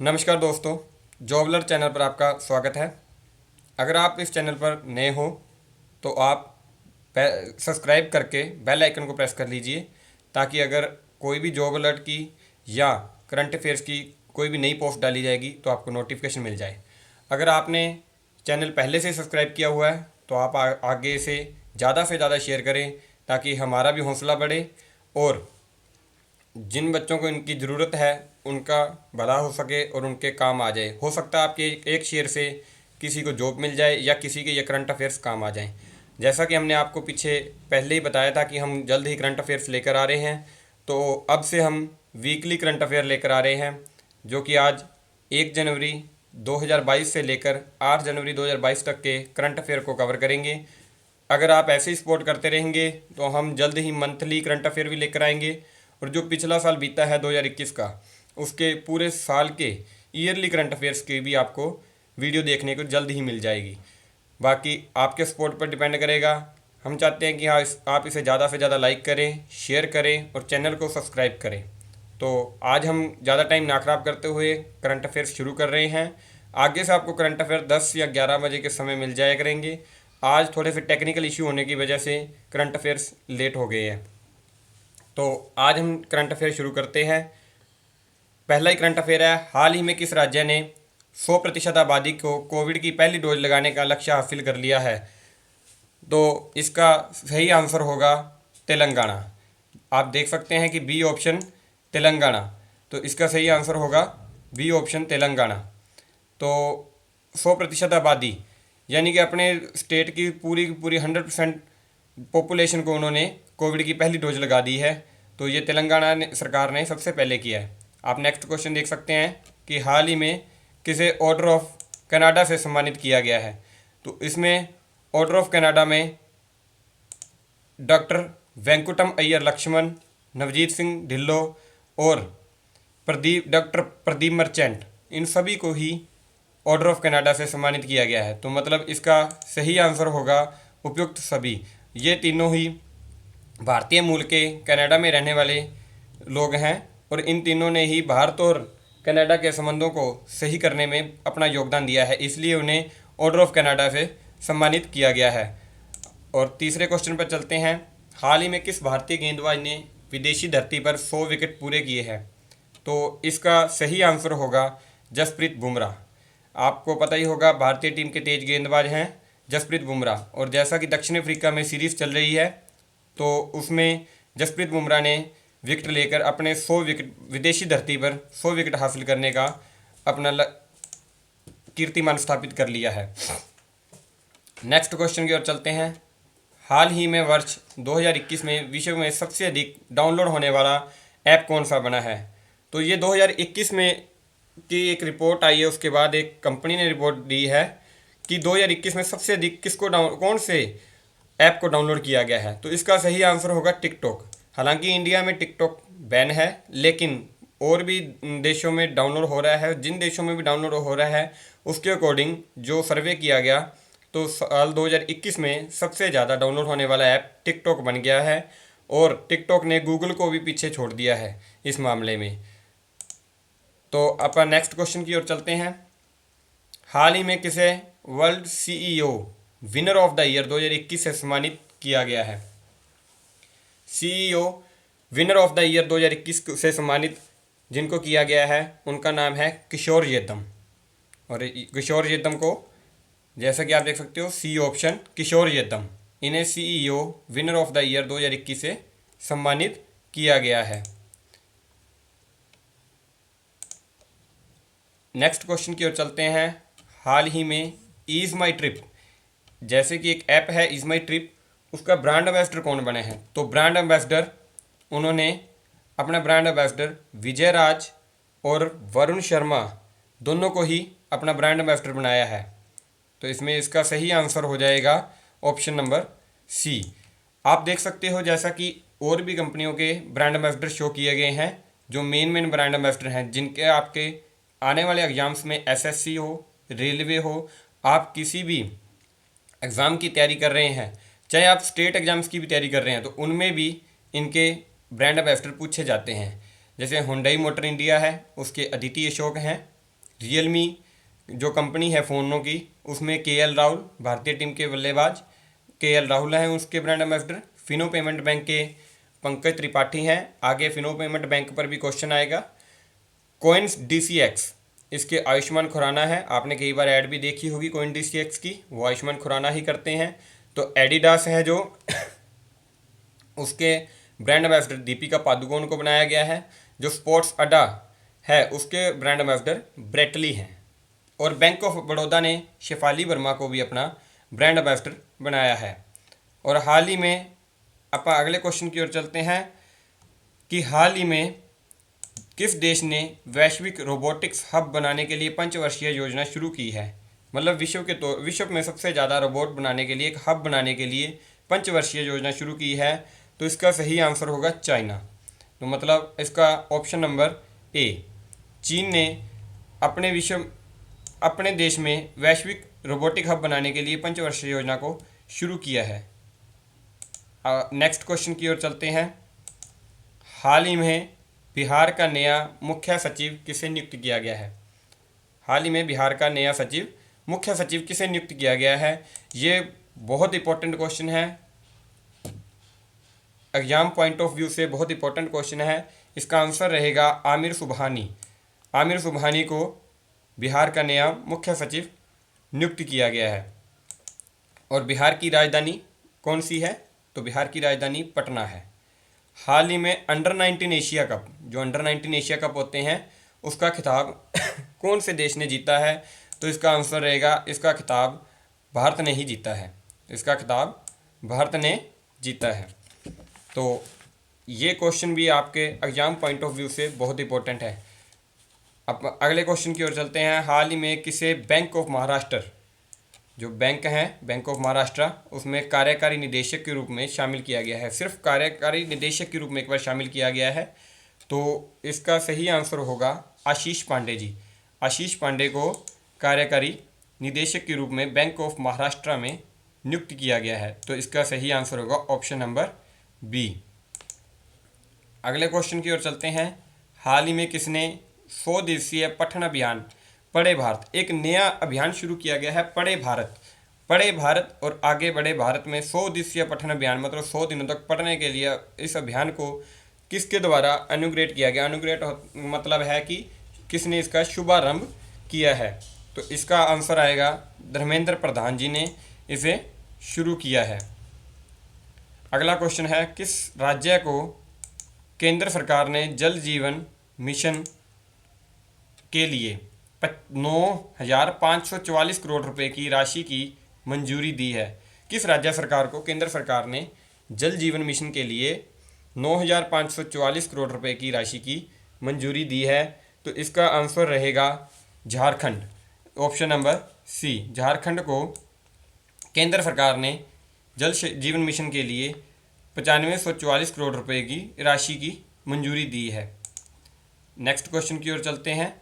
नमस्कार दोस्तों, जॉबलर चैनल पर आपका स्वागत है। अगर आप इस चैनल पर नए हो तो आप सब्सक्राइब करके बेल आइकन को प्रेस कर लीजिए, ताकि अगर कोई भी जॉब अलर्ट की या करंट अफेयर्स की कोई भी नई पोस्ट डाली जाएगी तो आपको नोटिफिकेशन मिल जाए। अगर आपने चैनल पहले से सब्सक्राइब किया हुआ है तो आप आगे से ज़्यादा शेयर करें, ताकि हमारा भी हौसला बढ़े और जिन बच्चों को इनकी ज़रूरत है उनका भला हो सके और उनके काम आ जाए। हो सकता है आपके एक शेयर से किसी को जॉब मिल जाए या किसी के ये करंट अफेयर्स काम आ जाएं। जैसा कि हमने आपको पीछे पहले ही बताया था कि हम जल्द ही करंट अफेयर्स लेकर आ रहे हैं, तो अब से हम वीकली करंट अफेयर लेकर आ रहे हैं, जो कि आज 1 जनवरी 2022 से लेकर 8 जनवरी 2022 तक के करंट अफेयर को कवर करेंगे। अगर आप ऐसे ही सपोर्ट करते रहेंगे तो हम जल्द ही मंथली करंट अफेयर भी लेकर आएंगे, और जो पिछला साल बीता है 2021 का, उसके पूरे साल के ईयरली करंट अफेयर्स की भी आपको वीडियो देखने को जल्द ही मिल जाएगी। बाकी आपके सपोर्ट पर डिपेंड करेगा। हम चाहते हैं कि हाँ, आप इसे ज़्यादा से ज़्यादा लाइक करें, शेयर करें और चैनल को सब्सक्राइब करें। तो आज हम ज़्यादा टाइम ना खराब करते हुए करंट अफेयर्स शुरू कर रहे हैं। आगे से आपको करंट अफेयर 10 या 11 बजे के समय मिल जाया करेंगे। आज थोड़े से टेक्निकल इशू होने की वजह से करंट अफेयर्स लेट हो गए हैं। तो आज हम करंट अफेयर शुरू करते हैं। पहला ही करंट अफेयर है, हाल ही में किस राज्य ने 100% आबादी को कोविड की पहली डोज लगाने का लक्ष्य हासिल कर लिया है? तो इसका सही आंसर होगा तेलंगाना। आप देख सकते हैं कि बी ऑप्शन तेलंगाना, तो इसका सही आंसर होगा बी ऑप्शन तेलंगाना। तो 100% आबादी यानी कि अपने स्टेट की पूरी 100% पॉपुलेशन को उन्होंने कोविड की पहली डोज लगा दी है। तो ये तेलंगाना सरकार ने सबसे पहले किया है। आप नेक्स्ट क्वेश्चन देख सकते हैं कि हाल ही में किसे ऑर्डर ऑफ कनाडा से सम्मानित किया गया है? तो इसमें ऑर्डर ऑफ कनाडा में डॉक्टर वेंकुटम अय्यर लक्ष्मण, नवजीत सिंह ढिल्लो और डॉक्टर प्रदीप मर्चेंट, इन सभी को ही ऑर्डर ऑफ कनाडा से सम्मानित किया गया है। तो मतलब इसका सही आंसर होगा उपयुक्त सभी। ये तीनों ही भारतीय मूल के कनाडा में रहने वाले लोग हैं, और इन तीनों ने ही भारत और कनाडा के संबंधों को सही करने में अपना योगदान दिया है, इसलिए उन्हें ऑर्डर ऑफ कनाडा से सम्मानित किया गया है। और तीसरे क्वेश्चन पर चलते हैं, हाल ही में किस भारतीय गेंदबाज ने विदेशी धरती पर 100 विकेट पूरे किए हैं? तो इसका सही आंसर होगा जसप्रीत बुमराह। आपको पता ही होगा भारतीय टीम के तेज गेंदबाज हैं जसप्रीत बुमराह, और जैसा कि दक्षिण अफ्रीका में सीरीज़ चल रही है तो उसमें जसप्रीत बुमराह ने विकेट लेकर अपने 100 विकेट विदेशी धरती पर 100 विकेट हासिल करने का अपना कीर्तिमान स्थापित कर लिया है। नेक्स्ट क्वेश्चन की ओर चलते हैं, हाल ही में वर्ष 2021 में विश्व में सबसे अधिक डाउनलोड होने वाला ऐप कौन सा बना है? तो ये 2021 में की एक रिपोर्ट आई है, उसके बाद एक कंपनी ने रिपोर्ट दी है कि 2021 में सबसे अधिक कौन से ऐप को डाउनलोड किया गया है? तो इसका सही आंसर होगा टिकटॉक। हालांकि इंडिया में टिकटॉक बैन है, लेकिन और भी देशों में डाउनलोड हो रहा है। जिन देशों में भी डाउनलोड हो रहा है उसके अकॉर्डिंग जो सर्वे किया गया, तो साल 2021 में सबसे ज़्यादा डाउनलोड होने वाला ऐप टिकटॉक बन गया है, और टिकटॉक ने गूगल को भी पीछे छोड़ दिया है इस मामले में। तो अपन नेक्स्ट क्वेश्चन की ओर चलते हैं, हाल ही में किसे world CEO winner of the year 2021 से सम्मानित किया गया है? CEO winner of the year 2021 से सम्मानित जिनको किया गया है उनका नाम है किशोर येदम। और किशोर येदम को, जैसा कि आप देख सकते हो, सी ऑप्शन किशोर येदम, इन्हें CEO winner of the year 2021 से सम्मानित किया गया है। नेक्स्ट क्वेश्चन की ओर चलते हैं, हाल ही में ईज़ माई ट्रिप, जैसे कि एक ऐप है ईज़ माई ट्रिप, उसका ब्रांड एम्बेसडर कौन बने हैं? तो ब्रांड एम्बेसडर उन्होंने अपना ब्रांड एम्बेसडर विजय राज और वरुण शर्मा दोनों को ही अपना ब्रांड एम्बेसडर बनाया है। तो इसमें इसका सही आंसर हो जाएगा ऑप्शन नंबर सी। आप देख सकते हो जैसा कि और भी कंपनियों के ब्रांड एम्बेसडर शो किए गए हैं, जो मेन ब्रांड एम्बेसडर हैं, जिनके आपके आने वाले एग्जाम्स में एसएससी हो, रेलवे हो, आप किसी भी एग्ज़ाम की तैयारी कर रहे हैं, चाहे आप स्टेट एग्ज़ाम्स की भी तैयारी कर रहे हैं, तो उनमें भी इनके ब्रांड एम्बेसडर पूछे जाते हैं। जैसे हुंडई मोटर इंडिया है, उसके अदिति अशोक हैं, रियलमी जो कंपनी है फ़ोनों की, उसमें केएल राहुल, भारतीय टीम के बल्लेबाज केएल राहुल हैं उसके brand ambassador. Fino payment bank के पंकज त्रिपाठी हैं। आगे फिनो पेमेंट बैंक पर भी क्वेश्चन आएगा। कोइंस डीसीएक्स, इसके आयुष्मान खुराना है। आपने कई बार ऐड भी देखी होगी कोइन डीसीएक्स की, वो आयुष्मान खुराना ही करते हैं। तो एडिडास है जो उसके ब्रांड एम्बेसडर दीपिका पादुकोण को बनाया गया है। जो स्पोर्ट्स अड्डा है उसके ब्रांड एम्बेसडर ब्रेटली हैं। और बैंक ऑफ बड़ौदा ने शेफाली वर्मा को भी अपना ब्रांड एम्बेसडर बनाया है। और हाल ही में अपन अगले क्वेश्चन की ओर चलते हैं कि हाल ही में किस देश ने वैश्विक रोबोटिक्स हब बनाने के लिए पंचवर्षीय योजना शुरू की है। मतलब विश्व में सबसे ज़्यादा रोबोट बनाने के लिए, एक हब बनाने के लिए पंचवर्षीय योजना शुरू की है। तो इसका सही आंसर होगा चाइना। तो मतलब इसका ऑप्शन नंबर ए, चीन ने अपने देश में वैश्विक रोबोटिक हब बनाने के लिए पंचवर्षीय योजना को शुरू किया है। नेक्स्ट क्वेश्चन की ओर चलते हैं। हाल ही में बिहार का नया मुख्य सचिव किसे नियुक्त किया गया है। हाल ही में बिहार का नया मुख्य सचिव किसे नियुक्त किया गया है। ये बहुत इंपॉर्टेंट क्वेश्चन है, एग्जाम पॉइंट ऑफ व्यू से बहुत इंपॉर्टेंट क्वेश्चन है। इसका आंसर रहेगा आमिर सुबहानी। आमिर सुबहानी को बिहार का नया मुख्य सचिव नियुक्त किया गया है। और बिहार की राजधानी कौन सी है, तो बिहार की राजधानी पटना है। हाल ही में अंडर 19 एशिया कप, जो अंडर 19 एशिया कप होते हैं, उसका खिताब कौन से देश ने जीता है, तो इसका आंसर रहेगा, इसका खिताब भारत ने ही जीता है। इसका खिताब भारत ने जीता है। तो ये क्वेश्चन भी आपके एग्जाम पॉइंट ऑफ व्यू से बहुत इंपॉर्टेंट है। अब अगले क्वेश्चन की ओर चलते हैं। हाल ही में किसे बैंक ऑफ महाराष्ट्र, जो बैंक है बैंक ऑफ महाराष्ट्र, उसमें कार्यकारी निदेशक के रूप में शामिल किया गया है। सिर्फ कार्यकारी निदेशक के रूप में एक बार शामिल किया गया है। तो इसका सही आंसर होगा आशीष पांडे जी। आशीष पांडे को कार्यकारी निदेशक के रूप में बैंक ऑफ महाराष्ट्र में नियुक्त किया गया है। तो इसका सही आंसर होगा ऑप्शन नंबर बी। अगले क्वेश्चन की ओर चलते हैं। हाल ही में किसने 100 दिवसीय पठन अभियान पढ़े भारत, एक नया अभियान शुरू किया गया है, पढ़े भारत और आगे बढ़े भारत में 100 दिवसीय पठन अभियान, मतलब 100 दिनों तक पढ़ने के लिए इस अभियान को किसके द्वारा अनुग्रेट किया गया। अनुग्रेट मतलब है कि किसने इसका शुभारंभ किया है। तो इसका आंसर आएगा धर्मेंद्र प्रधान जी ने इसे शुरू किया है। अगला क्वेश्चन है, किस राज्य को केंद्र सरकार ने जल जीवन मिशन के लिए 9,544 करोड़ रुपए की राशि की मंजूरी दी है। किस राज्य सरकार को केंद्र सरकार ने जल जीवन मिशन के लिए 9,544 करोड़ रुपए की राशि की मंजूरी दी है। तो इसका आंसर रहेगा Jharkhand, option number C. Jharkhand को केंद्र सरकार ने जल जीवन मिशन के लिए 9544 करोड़ रुपए की राशि की मंजूरी दी है। नेक्स्ट क्वेश्चन की ओर चलते हैं।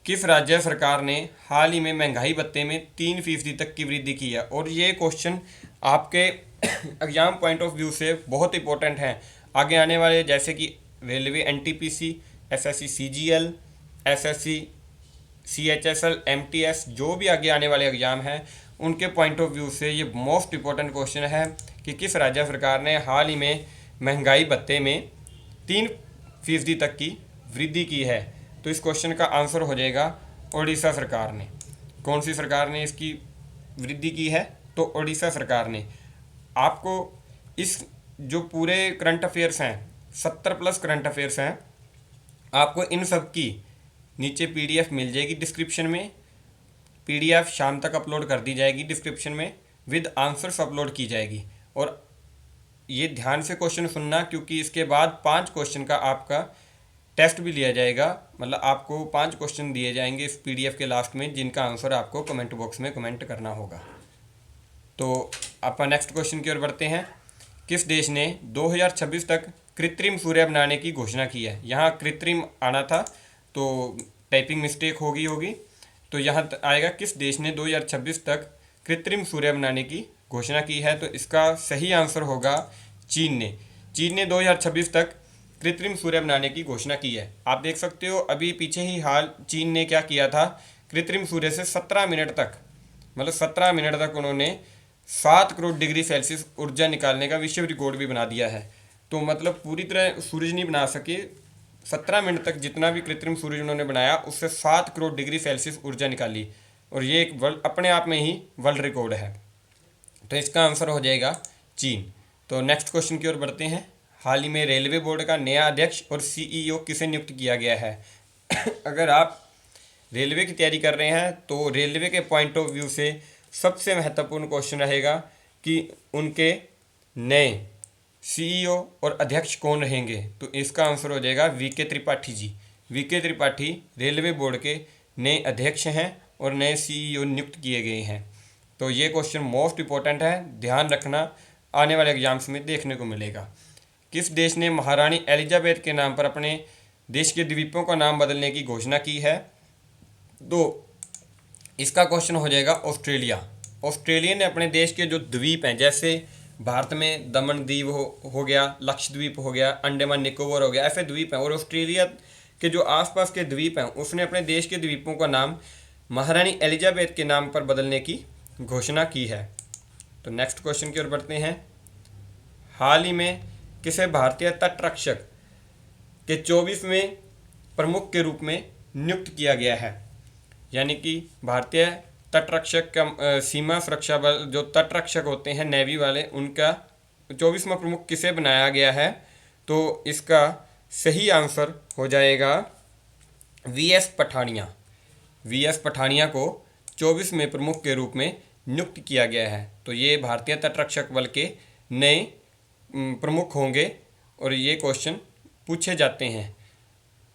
किस राज्य सरकार ने हाल ही में महंगाई भत्ते में 3% तक की वृद्धि की है। और ये क्वेश्चन आपके एग्जाम पॉइंट ऑफ व्यू से बहुत इंपॉर्टेंट हैं। आगे आने वाले जैसे कि railway NTPC, SSC CGL, SSC CHSL, MTS, जो भी आगे आने वाले एग्जाम हैं उनके पॉइंट ऑफ व्यू से ये मोस्ट इंपॉर्टेंट क्वेश्चन है कि किस राज्य सरकार ने हाल ही में महंगाई भत्ते में 3% तक की वृद्धि की है। तो इस क्वेश्चन का आंसर हो जाएगा ओडिशा सरकार ने। कौन सी सरकार ने इसकी वृद्धि की है, तो ओडिशा सरकार ने। आपको इस जो पूरे करंट अफेयर्स हैं, 70+ करंट अफेयर्स हैं, आपको इन सब की नीचे पीडीएफ मिल जाएगी डिस्क्रिप्शन में। पीडीएफ शाम तक अपलोड कर दी जाएगी डिस्क्रिप्शन में, विद आंसर्स अपलोड की जाएगी। और ये ध्यान से क्वेश्चन सुनना, क्योंकि इसके बाद 5 क्वेश्चन का आपका टेस्ट भी लिया जाएगा। मतलब आपको 5 क्वेश्चन दिए जाएंगे इस पीडीएफ के लास्ट में, जिनका आंसर आपको कमेंट बॉक्स में कमेंट करना होगा। तो अपन नेक्स्ट क्वेश्चन की ओर बढ़ते हैं। किस देश ने 2026 तक कृत्रिम सूर्य बनाने की घोषणा की है। यहाँ कृत्रिम आना था तो टाइपिंग मिस्टेक होगी। तो यहाँ आएगा किस देश ने 2026 तक कृत्रिम सूर्य बनाने की घोषणा की है। तो इसका सही आंसर होगा चीन ने। चीन ने 2026 तक कृत्रिम सूर्य बनाने की घोषणा की है। आप देख सकते हो अभी पीछे ही हाल चीन ने क्या किया था, कृत्रिम सूर्य से 17 मिनट तक, मतलब 17 मिनट तक उन्होंने 7 करोड़ डिग्री सेल्सियस ऊर्जा निकालने का विश्व रिकॉर्ड भी बना दिया है। तो मतलब पूरी तरह सूरज नहीं बना सके, 17 मिनट तक जितना भी कृत्रिम सूरज उन्होंने बनाया उससे 7 करोड़ डिग्री सेल्सियस ऊर्जा निकाली, और ये एक वर्ल्ड अपने आप में ही वर्ल्ड रिकॉर्ड है। तो इसका आंसर हो जाएगा चीन। तो नेक्स्ट क्वेश्चन की ओर बढ़ते हैं। हाल ही में रेलवे बोर्ड का नया अध्यक्ष और सीईओ किसे नियुक्त किया गया है? अगर आप रेलवे की तैयारी कर रहे हैं तो रेलवे के पॉइंट ऑफ व्यू से सबसे महत्वपूर्ण क्वेश्चन रहेगा कि उनके नए सीईओ और अध्यक्ष कौन रहेंगे। तो इसका आंसर हो जाएगा VK Tripathi ji. VK Tripathi railway board के नए अध्यक्ष हैं और नए सीईओ नियुक्त किए गए हैं। तो ये क्वेश्चन मोस्ट इम्पोर्टेंट है, ध्यान रखना, आने वाले एग्जाम्स में देखने को मिलेगा। किस देश ने महारानी एलिजाबेथ के नाम पर अपने देश के द्वीपों का नाम बदलने की घोषणा की है? तो इसका क्वेश्चन हो जाएगा ऑस्ट्रेलिया। ऑस्ट्रेलिया ने अपने देश के जो द्वीप हैं, जैसे भारत में दमन द्वीप हो गया, लक्षद्वीप हो गया, अंडमान निकोबार हो गया, ऐसे द्वीप हैं, और ऑस्ट्रेलिया के जो आसपास के द्वीप हैं उसने अपने देश के द्वीपों का नाम महारानी एलिजाबेथ के नाम पर बदलने की घोषणा की है। तो नेक्स्ट क्वेश्चन की ओर बढ़ते हैं। हाल ही में किसे भारतीय तटरक्षक के 24वें प्रमुख के रूप में नियुक्त किया गया है? यानी कि भारतीय तटरक्षक का सीमा सुरक्षा बल जो तटरक्षक होते हैं नेवी वाले, उनका 24वां प्रमुख किसे बनाया गया है? तो इसका सही आंसर हो जाएगा वीएस पठानिया। वीएस पठानिया को 24वें प्रमुख के रूप में नियुक्त किया गया है। तो ये भारतीय तटरक्षक बल के नए प्रमुख होंगे और ये क्वेश्चन पूछे जाते हैं।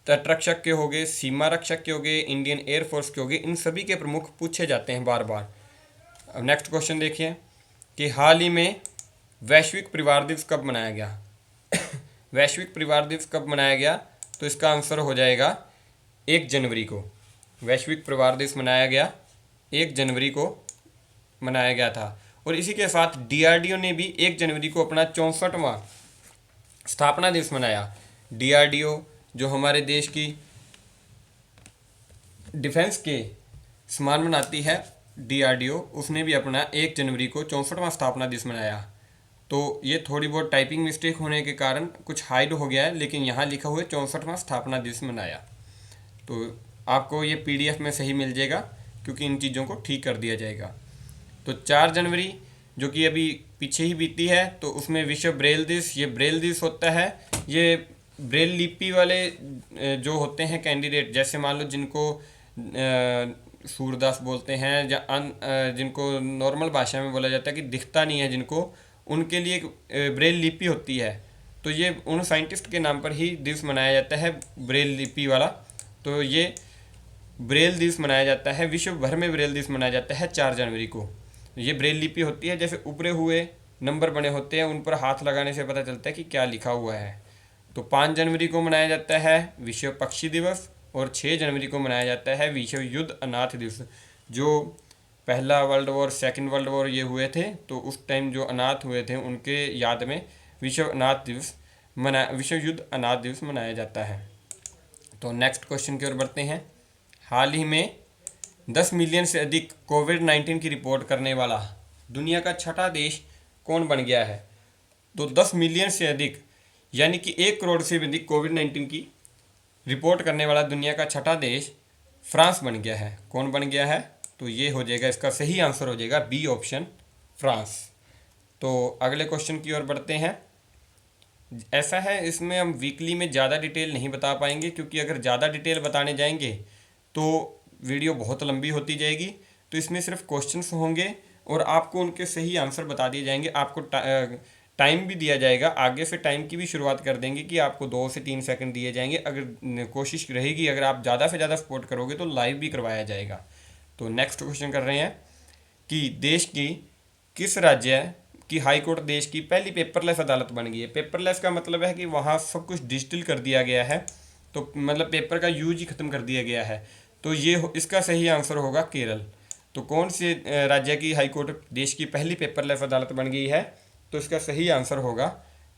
तटरक्षक के हो गए, सीमा रक्षक के हो गए, इंडियन एयरफोर्स के हो गए, इन सभी के प्रमुख पूछे जाते हैं बार बार। अब नेक्स्ट क्वेश्चन देखिए कि हाल ही में वैश्विक परिवार दिवस कब मनाया गया? वैश्विक परिवार दिवस कब मनाया गया? तो इसका आंसर हो जाएगा 1 जनवरी को। वैश्विक परिवार दिवस मनाया गया 1 जनवरी को मनाया गया था। और इसी के साथ डीआरडीओ ने भी 1 जनवरी को अपना 64वां स्थापना दिवस मनाया। डीआरडीओ जो हमारे देश की डिफेंस के सामान बनाती है, डीआरडीओ, उसने भी अपना 1 जनवरी को 64वां स्थापना दिवस मनाया। तो ये थोड़ी बहुत टाइपिंग मिस्टेक होने के कारण कुछ हाइड हो गया है, लेकिन यहाँ लिखा हुआ है 64वां स्थापना दिवस मनाया। तो आपको ये पीडीएफ में सही मिल जाएगा, क्योंकि इन चीज़ों को ठीक कर दिया जाएगा। तो 4 जनवरी जो कि अभी पीछे ही बीती है, तो उसमें विश्व ब्रेल दिवस, ये ब्रेल दिवस होता है। ये ब्रेल लिपि वाले जो होते हैं कैंडिडेट, जैसे मान लो जिनको सूरदास बोलते हैं या जिनको नॉर्मल भाषा में बोला जाता है कि दिखता नहीं है जिनको, उनके लिए एक ब्रेल लिपि होती है। तो ये उन साइंटिस्ट के नाम पर ही दिवस मनाया जाता है, ब्रेल लिपि वाला। तो ये ब्रेल दिवस मनाया जाता है, विश्व भर में ब्रेल दिवस मनाया जाता है 4 जनवरी को। ये ब्रेल लिपि होती है, जैसे ऊपरे हुए नंबर बने होते हैं, उन पर हाथ लगाने से पता चलता है कि क्या लिखा हुआ है। तो 5 जनवरी को मनाया जाता है विश्व पक्षी दिवस, और 6 जनवरी को मनाया जाता है विश्व युद्ध अनाथ दिवस। जो पहला world war, second world war ये हुए थे, तो उस टाइम जो अनाथ हुए थे उनके याद में विश्व युद्ध अनाथ दिवस मनाया जाता है। तो नेक्स्ट क्वेश्चन की ओर बढ़ते हैं। हाल ही में 10 मिलियन से अधिक कोविड-19 की रिपोर्ट करने वाला दुनिया का छठा देश कौन बन गया है? तो 10 मिलियन से अधिक यानी कि 1 करोड़ से भी अधिक कोविड-19 की रिपोर्ट करने वाला दुनिया का छठा देश फ्रांस बन गया है। कौन बन गया है? तो ये हो जाएगा, इसका सही आंसर हो जाएगा बी ऑप्शन, फ्रांस। तो अगले क्वेश्चन की ओर बढ़ते हैं। ऐसा है, इसमें हम वीकली में ज़्यादा डिटेल नहीं बता पाएंगे, क्योंकि अगर ज़्यादा डिटेल बताने जाएंगे तो वीडियो बहुत लंबी होती जाएगी। तो इसमें सिर्फ क्वेश्चंस होंगे और आपको उनके सही आंसर बता दिए जाएंगे। आपको टाइम भी दिया जाएगा, आगे से टाइम की भी शुरुआत कर देंगे कि आपको 2 से 3 सेकंड दिए जाएंगे। अगर कोशिश रहेगी, अगर आप ज़्यादा से ज़्यादा सपोर्ट करोगे तो लाइव भी करवाया जाएगा। तो नेक्स्ट क्वेश्चन कर रहे हैं कि देश की किस राज्य की हाई कोर्ट देश की पहली पेपरलेस अदालत बन गई है? पेपरलेस का मतलब है कि वहाँ सब कुछ डिजिटल कर दिया गया है, तो मतलब पेपर का यूज ही खत्म कर दिया गया है। तो ये इसका सही आंसर होगा केरल। तो कौन से राज्य की हाई कोर्ट देश की पहली पेपरलेस अदालत बन गई है? तो इसका सही आंसर होगा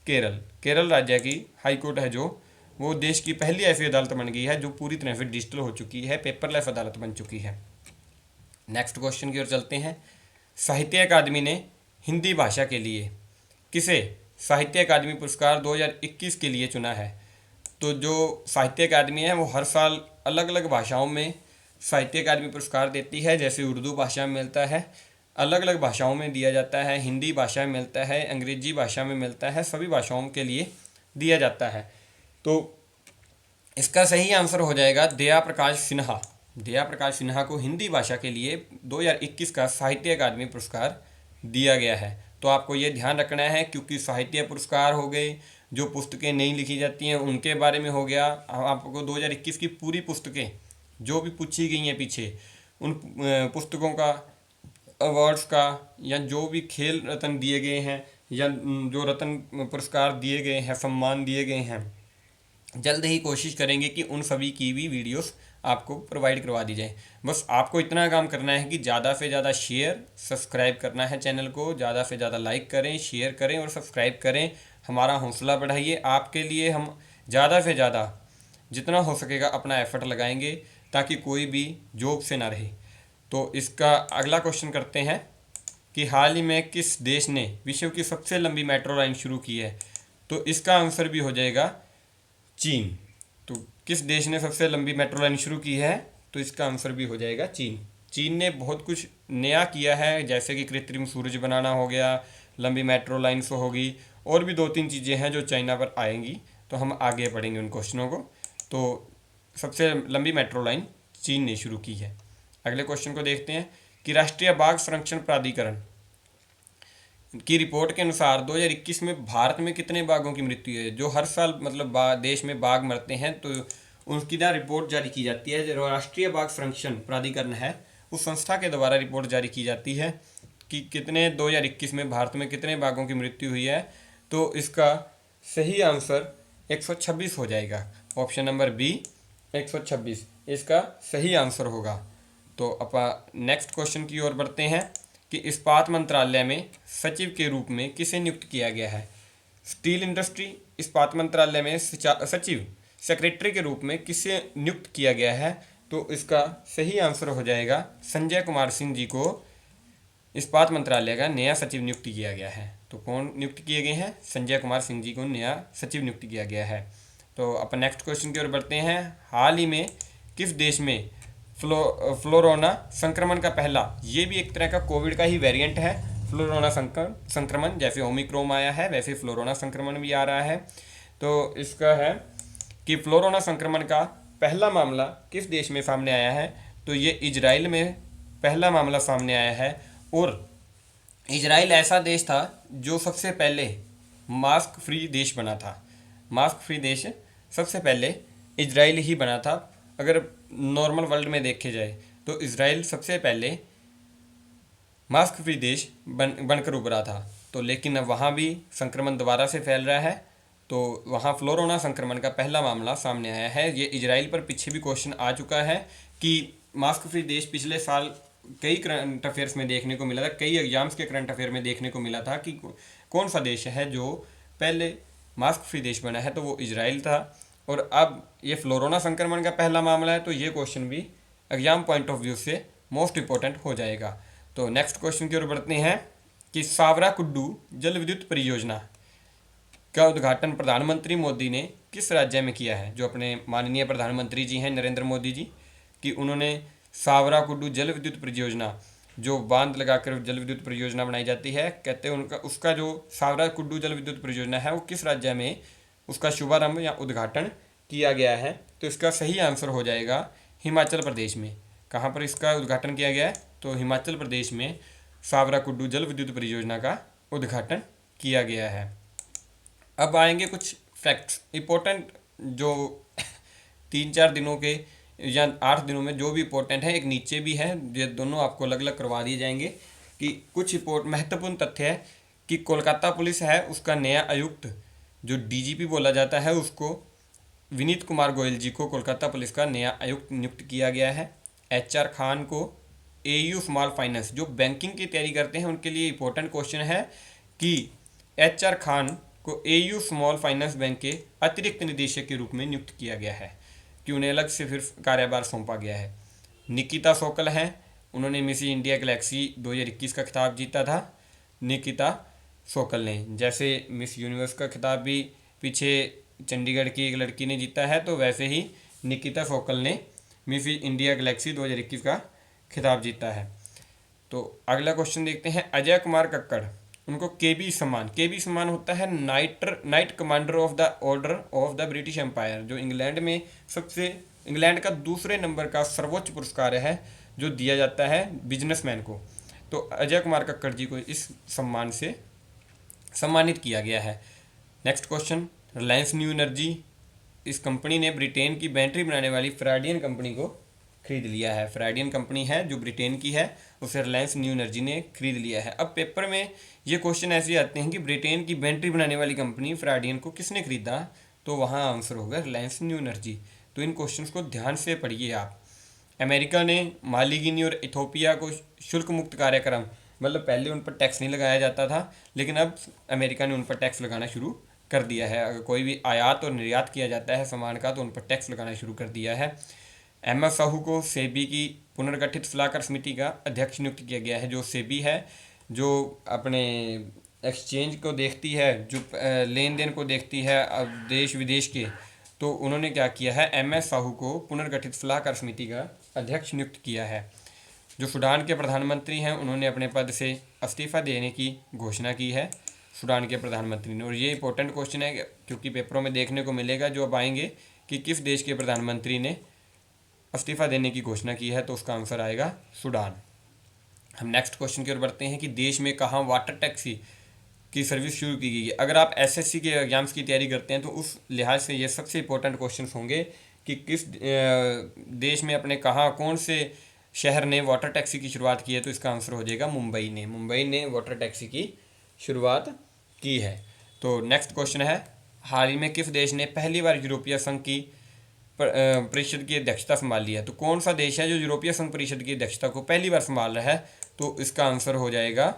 केरल। केरल राज्य की हाई कोर्ट है जो, वो देश की पहली ऐसी अदालत बन गई है जो पूरी तरह से डिजिटल हो चुकी है, पेपरलेस अदालत बन चुकी है। नेक्स्ट क्वेश्चन की ओर चलते हैं। साहित्य अकादमी ने हिंदी भाषा के लिए किसे साहित्य अकादमी पुरस्कार 2021 के लिए चुना है? तो जो साहित्य अकादमी है वो हर साल अलग अलग भाषाओं में साहित्य अकादमी पुरस्कार देती है। जैसे उर्दू भाषा में मिलता है, अलग अलग भाषाओं में दिया जाता है, हिंदी भाषा में मिलता है, अंग्रेजी भाषा में मिलता है, सभी भाषाओं के लिए दिया जाता है। तो इसका सही आंसर हो जाएगा दया प्रकाश सिन्हा। दया प्रकाश सिन्हा को हिंदी भाषा के लिए 2021 का साहित्य अकादमी पुरस्कार दिया गया है। तो आपको ये ध्यान रखना है, क्योंकि साहित्य पुरस्कार हो गए, जो पुस्तकें नहीं लिखी जाती हैं उनके बारे में हो गया। आपको 2021 की पूरी पुस्तकें जो भी पूछी गई हैं पीछे, उन पुस्तकों का, अवार्ड्स का, या जो भी खेल रत्न दिए गए हैं, या जो रत्न पुरस्कार दिए गए हैं, सम्मान दिए गए हैं, जल्द ही कोशिश करेंगे कि उन सभी की भी वीडियोस आपको प्रोवाइड करवा दी जाए। बस आपको इतना काम करना है कि ज़्यादा से ज़्यादा शेयर, सब्सक्राइब करना है चैनल को, ज़्यादा से ज़्यादा लाइक करें, शेयर करें और सब्सक्राइब करें। हमारा हौसला बढ़ाइए। आपके लिए हम ज़्यादा से ज़्यादा जितना हो सकेगा अपना एफर्ट लगाएंगे, ताकि कोई भी जॉब से ना रहे। तो इसका अगला क्वेश्चन करते हैं कि हाल ही में किस देश ने विश्व की सबसे लंबी मेट्रो लाइन शुरू की है? तो इसका आंसर भी हो जाएगा चीन। तो किस देश ने सबसे लंबी मेट्रो लाइन शुरू की है? तो इसका आंसर भी हो जाएगा चीन। चीन ने बहुत कुछ नया किया है, जैसे कि कृत्रिम सूरज बनाना हो गया, लंबी मेट्रो लाइन्स होगी, और भी दो तीन चीज़ें हैं जो चाइना पर आएंगी। तो हम आगे पढ़ेंगे उन क्वेश्चनों को। तो सबसे लंबी मेट्रो लाइन चीन ने शुरू की है। अगले क्वेश्चन को देखते हैं कि राष्ट्रीय बाघ संरक्षण प्राधिकरण की रिपोर्ट के अनुसार 2021 में भारत में कितने बाघों की मृत्यु है? जो हर साल मतलब देश में बाघ मरते हैं, तो उनकी ना रिपोर्ट जारी की जाती है। जो राष्ट्रीय बाघ संरक्षण प्राधिकरण है, उस संस्था के द्वारा रिपोर्ट जारी की जाती है कि कितने 2021 में भारत में कितने बाघों की मृत्यु हुई है। तो इसका सही आंसर 126 हो जाएगा। ऑप्शन नंबर बी 126 इसका सही आंसर होगा। तो अपन नेक्स्ट क्वेश्चन की ओर बढ़ते हैं कि इस्पात मंत्रालय में सचिव के रूप में किसे नियुक्त किया गया है? स्टील इंडस्ट्री इस्पात मंत्रालय में सचिव, सेक्रेटरी के रूप में किसे नियुक्त किया गया है? तो इसका सही आंसर हो जाएगा संजय कुमार सिंह जी को इस्पात मंत्रालय का नया सचिव नियुक्त किया गया है। तो कौन नियुक्त किए गए हैं? संजय कुमार सिंह जी को नया सचिव नियुक्त किया गया है। तो अपन नेक्स्ट क्वेश्चन की ओर बढ़ते हैं। हाल ही में किस देश में फ्लोरोना संक्रमण का पहला, ये भी एक तरह का कोविड का ही वेरिएंट है, फ्लोरोना संक्रमण, जैसे ओमिक्रोन आया है वैसे फ्लोरोना संक्रमण भी आ रहा है। तो इसका है कि फ्लोरोना संक्रमण का पहला मामला किस देश में सामने आया है? तो ये इजराइल में पहला मामला सामने आया है। और इजराइल ऐसा देश था जो सबसे पहले मास्क फ्री देश बना था। मास्क फ्री देश सबसे पहले इजराइल ही बना था। अगर नॉर्मल वर्ल्ड में देखे जाए तो इजराइल सबसे पहले मास्क फ्री देश बनकर उभरा था। तो लेकिन अब वहाँ भी संक्रमण दोबारा से फैल रहा है। तो वहाँ फ्लोरोना संक्रमण का पहला मामला सामने आया है। ये इजराइल पर पीछे भी क्वेश्चन आ चुका है कि मास्क फ्री देश पिछले साल कई करंट अफेयर्स में देखने को मिला था, कई एग्जाम्स के करंट अफेयर में देखने को मिला था कि कौन सा देश है जो पहले मास्क फ्री देश बना है, तो वो इजराइल था। और अब ये फ्लोरोना संक्रमण का पहला मामला है, तो ये क्वेश्चन भी एग्जाम पॉइंट ऑफ व्यू से मोस्ट इंपॉर्टेंट हो जाएगा। तो नेक्स्ट क्वेश्चन की ओर बढ़ते हैं कि सावरा कुड्डू जल विद्युत परियोजना का उद्घाटन प्रधानमंत्री मोदी ने किस राज्य में किया है? जो अपने माननीय प्रधानमंत्री जी हैं नरेंद्र मोदी जी, कि उन्होंने सावरा कुड्डू जल विद्युत परियोजना, जो बांध लगाकर जल विद्युत परियोजना बनाई जाती है, कहते हैं उनका उसका जो सावरा कुड्डू जल विद्युत परियोजना है वो किस राज्य में उसका शुभारंभ या उद्घाटन किया गया है? तो इसका सही आंसर हो जाएगा हिमाचल प्रदेश में। कहाँ पर इसका उद्घाटन किया गया है? तो हिमाचल प्रदेश में सावरा कुड्डू जल विद्युत परियोजना का उद्घाटन किया गया है। अब आएंगे कुछ फैक्ट्स इंपॉर्टेंट, जो 3-4 दिनों के या 8 दिनों में जो भी इंपॉर्टेंट है, एक नीचे भी है, ये दोनों आपको अलग अलग करवा दिए जाएंगे। कि कुछ महत्वपूर्ण तथ्य है कि कोलकाता पुलिस है, उसका नया आयुक्त जो डीजीपी बोला जाता है, उसको विनीत कुमार गोयल जी को कोलकाता पुलिस का नया आयुक्त नियुक्त किया गया है। HR खान को AU स्मॉल फाइनेंस, जो बैंकिंग की तैयारी करते हैं उनके लिए इंपॉर्टेंट क्वेश्चन है कि HR खान को एयू स्मॉल फाइनेंस बैंक के अतिरिक्त निदेशक के रूप में नियुक्त किया गया है, कि उन्हें अलग से फिर कार्यभार सौंपा गया है। निकिता सोकल हैं, उन्होंने मिस इंडिया गैलेक्सी 2021 का खिताब जीता था। निकिता सोकल ने, जैसे मिस यूनिवर्स का खिताब भी पीछे चंडीगढ़ की एक लड़की ने जीता है, तो वैसे ही निकिता सोकल ने मिस इंडिया गैलेक्सी 2021 का खिताब जीता है। तो अगला क्वेश्चन देखते हैं। अजय कुमार कक्कड़, उनको केबी सम्मान, केबी सम्मान होता है knight commander of the order of the British empire, जो इंग्लैंड का दूसरे नंबर का सर्वोच्च पुरस्कार है जो दिया जाता है बिजनेसमैन को। तो अजय कुमार कक्कड़ जी को इस सम्मान से सम्मानित किया गया है। Next question. Reliance new energy, इस कंपनी ने ब्रिटेन की बैटरी बनाने वाली फ्राइडियन कंपनी को खरीद लिया है। फ्राइडियन कंपनी है जो ब्रिटेन की है, उसे रिलायंस न्यू एनर्जी ने खरीद लिया है। अब पेपर में ये क्वेश्चन ऐसे आते हैं कि ब्रिटेन की बैटरी बनाने वाली कंपनी फ्राइडियन को किसने खरीदा, तो वहाँ आंसर होगा रिलायंस न्यू एनर्जी। तो इन क्वेश्चंस को ध्यान से पढ़िए आप। अमेरिका ने माली, गिनी और इथोपिया को शुल्क मुक्त कार्यक्रम, मतलब पहले उन पर टैक्स नहीं लगाया जाता था, लेकिन अब अमेरिका ने उन पर टैक्स लगाना शुरू कर दिया है। अगर कोई भी आयात और निर्यात किया जाता है सामान का, तो उन पर टैक्स लगाना शुरू कर दिया है। एम एस साहू को सेबी की पुनर्गठित सलाहकार समिति का अध्यक्ष नियुक्त किया गया है। जो सेबी है, जो अपने एक्सचेंज को देखती है, जो लेन देन को देखती है देश विदेश के, तो उन्होंने क्या किया है, एम एस साहू को पुनर्गठित सलाहकार समिति का अध्यक्ष नियुक्त किया है। जो सूडान के प्रधानमंत्री हैं, उन्होंने अपने पद से इस्तीफा देने की घोषणा की है, सूडान के प्रधानमंत्री ने। और ये इंपॉर्टेंट क्वेश्चन है क्योंकि पेपरों में देखने को मिलेगा जो अब आएंगे कि किस देश के प्रधानमंत्री ने इस्तीफा देने की घोषणा की है, तो उसका आंसर आएगा सूडान। हम नेक्स्ट क्वेश्चन की ओर बढ़ते हैं कि देश में कहाँ वाटर टैक्सी की सर्विस शुरू की गई है। अगर आप एसएससी के एग्जाम्स की तैयारी करते हैं तो उस लिहाज से ये सबसे इंपॉर्टेंट क्वेश्चन होंगे कि किस देश में अपने कहाँ कौन से शहर ने वाटर टैक्सी की शुरुआत की है, तो इसका आंसर हो जाएगा मुंबई ने। मुंबई ने वाटर टैक्सी की शुरुआत की है। तो नेक्स्ट क्वेश्चन है, हाल ही में किस देश ने पहली बार यूरोपीय संघ की परिषद की अध्यक्षता संभाल ली है। तो कौन सा देश है जो यूरोपीय संघ परिषद की अध्यक्षता को पहली बार संभाल रहा है, तो इसका आंसर हो जाएगा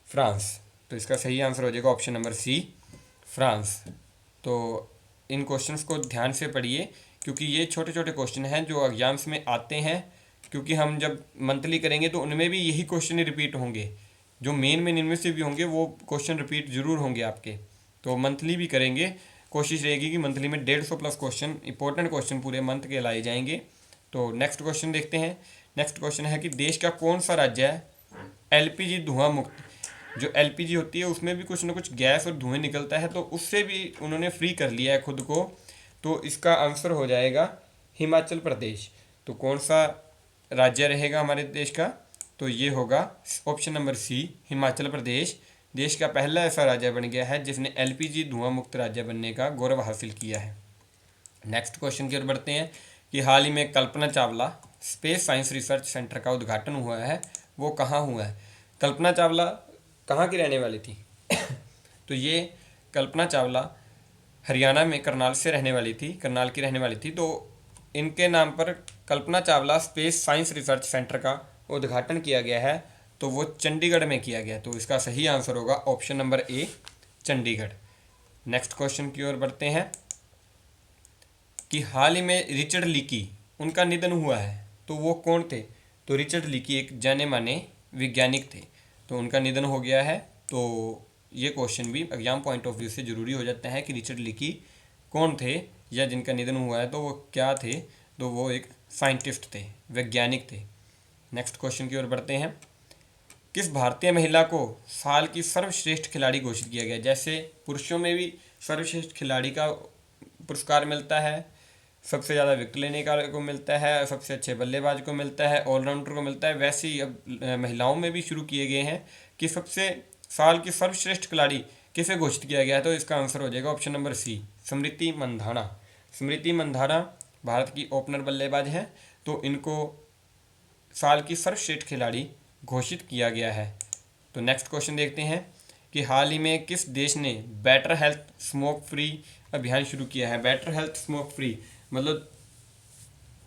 फ्रांस। तो इसका सही आंसर हो जाएगा ऑप्शन नंबर सी, फ्रांस। तो इन क्वेश्चंस को ध्यान से पढ़िए क्योंकि ये छोटे छोटे क्वेश्चन हैं जो एग्जाम्स में आते हैं, क्योंकि हम जब मंथली करेंगे तो उनमें भी यही क्वेश्चन रिपीट होंगे। जो मेन इनमें से भी होंगे वो क्वेश्चन रिपीट जरूर होंगे आपके। तो मंथली भी करेंगे, कोशिश रहेगी कि मंथली में 150 प्लस क्वेश्चन, इंपॉर्टेंट क्वेश्चन पूरे मंथ के लाए जाएंगे। तो नेक्स्ट क्वेश्चन देखते हैं। नेक्स्ट क्वेश्चन है कि देश का कौन सा राज्य है एलपीजी धुआं मुक्त। जो एलपीजी होती है उसमें भी कुछ ना कुछ गैस और धुएं निकलता है, तो उससे भी उन्होंने फ्री कर लिया है खुद को। तो इसका आंसर हो जाएगा हिमाचल प्रदेश। तो कौन सा राज्य रहेगा हमारे देश का, तो ये होगा ऑप्शन नंबर सी, हिमाचल प्रदेश। देश का पहला ऐसा राज्य बन गया है जिसने एलपीजी धुआं मुक्त राज्य बनने का गौरव हासिल किया है। नेक्स्ट क्वेश्चन की ओर बढ़ते हैं कि हाल ही में Kalpana Chawla space science research centre का उद्घाटन हुआ है, वो कहाँ हुआ है। कल्पना चावला कहाँ की रहने वाली थी तो ये कल्पना चावला हरियाणा में करनाल से रहने वाली थी, करनाल की रहने वाली थी। तो इनके नाम पर Kalpana Chawla space science research centre का उद्घाटन किया गया है, तो वो चंडीगढ़ में किया गया। तो इसका सही आंसर होगा option number A, Chandigarh. Next question की ओर बढ़ते हैं कि हाल ही में रिचर्ड लीकी उनका निधन हुआ है, तो वो कौन थे। तो रिचर्ड लीकी एक जाने माने वैज्ञानिक थे, तो उनका निधन हो गया है। तो ये क्वेश्चन भी एग्जाम पॉइंट ऑफ व्यू से ज़रूरी हो जाता है कि रिचर्ड लीकी कौन थे या जिनका निधन हुआ है तो वो क्या थे। तो वो एक साइंटिस्ट थे, वैज्ञानिक थे। नेक्स्ट क्वेश्चन की ओर बढ़ते हैं। किस भारतीय महिला को साल की सर्वश्रेष्ठ खिलाड़ी घोषित किया गया। जैसे पुरुषों में भी सर्वश्रेष्ठ खिलाड़ी का पुरस्कार मिलता है, सबसे ज़्यादा विकेट लेने का को मिलता है, सबसे अच्छे बल्लेबाज को मिलता है, ऑलराउंडर को मिलता है, वैसे ही अब महिलाओं में भी शुरू किए गए हैं कि सबसे साल की सर्वश्रेष्ठ खिलाड़ी किसे घोषित किया गया है। तो इसका आंसर हो जाएगा ऑप्शन नंबर सी, स्मृति मंधाना। स्मृति मंधाना भारत की ओपनर बल्लेबाज हैं, तो इनको साल की सर्वश्रेष्ठ खिलाड़ी घोषित किया गया है। तो नेक्स्ट क्वेश्चन देखते हैं कि हाल ही में किस देश ने बेटर हेल्थ स्मोक फ्री अभियान शुरू किया है। बेटर हेल्थ स्मोक फ्री मतलब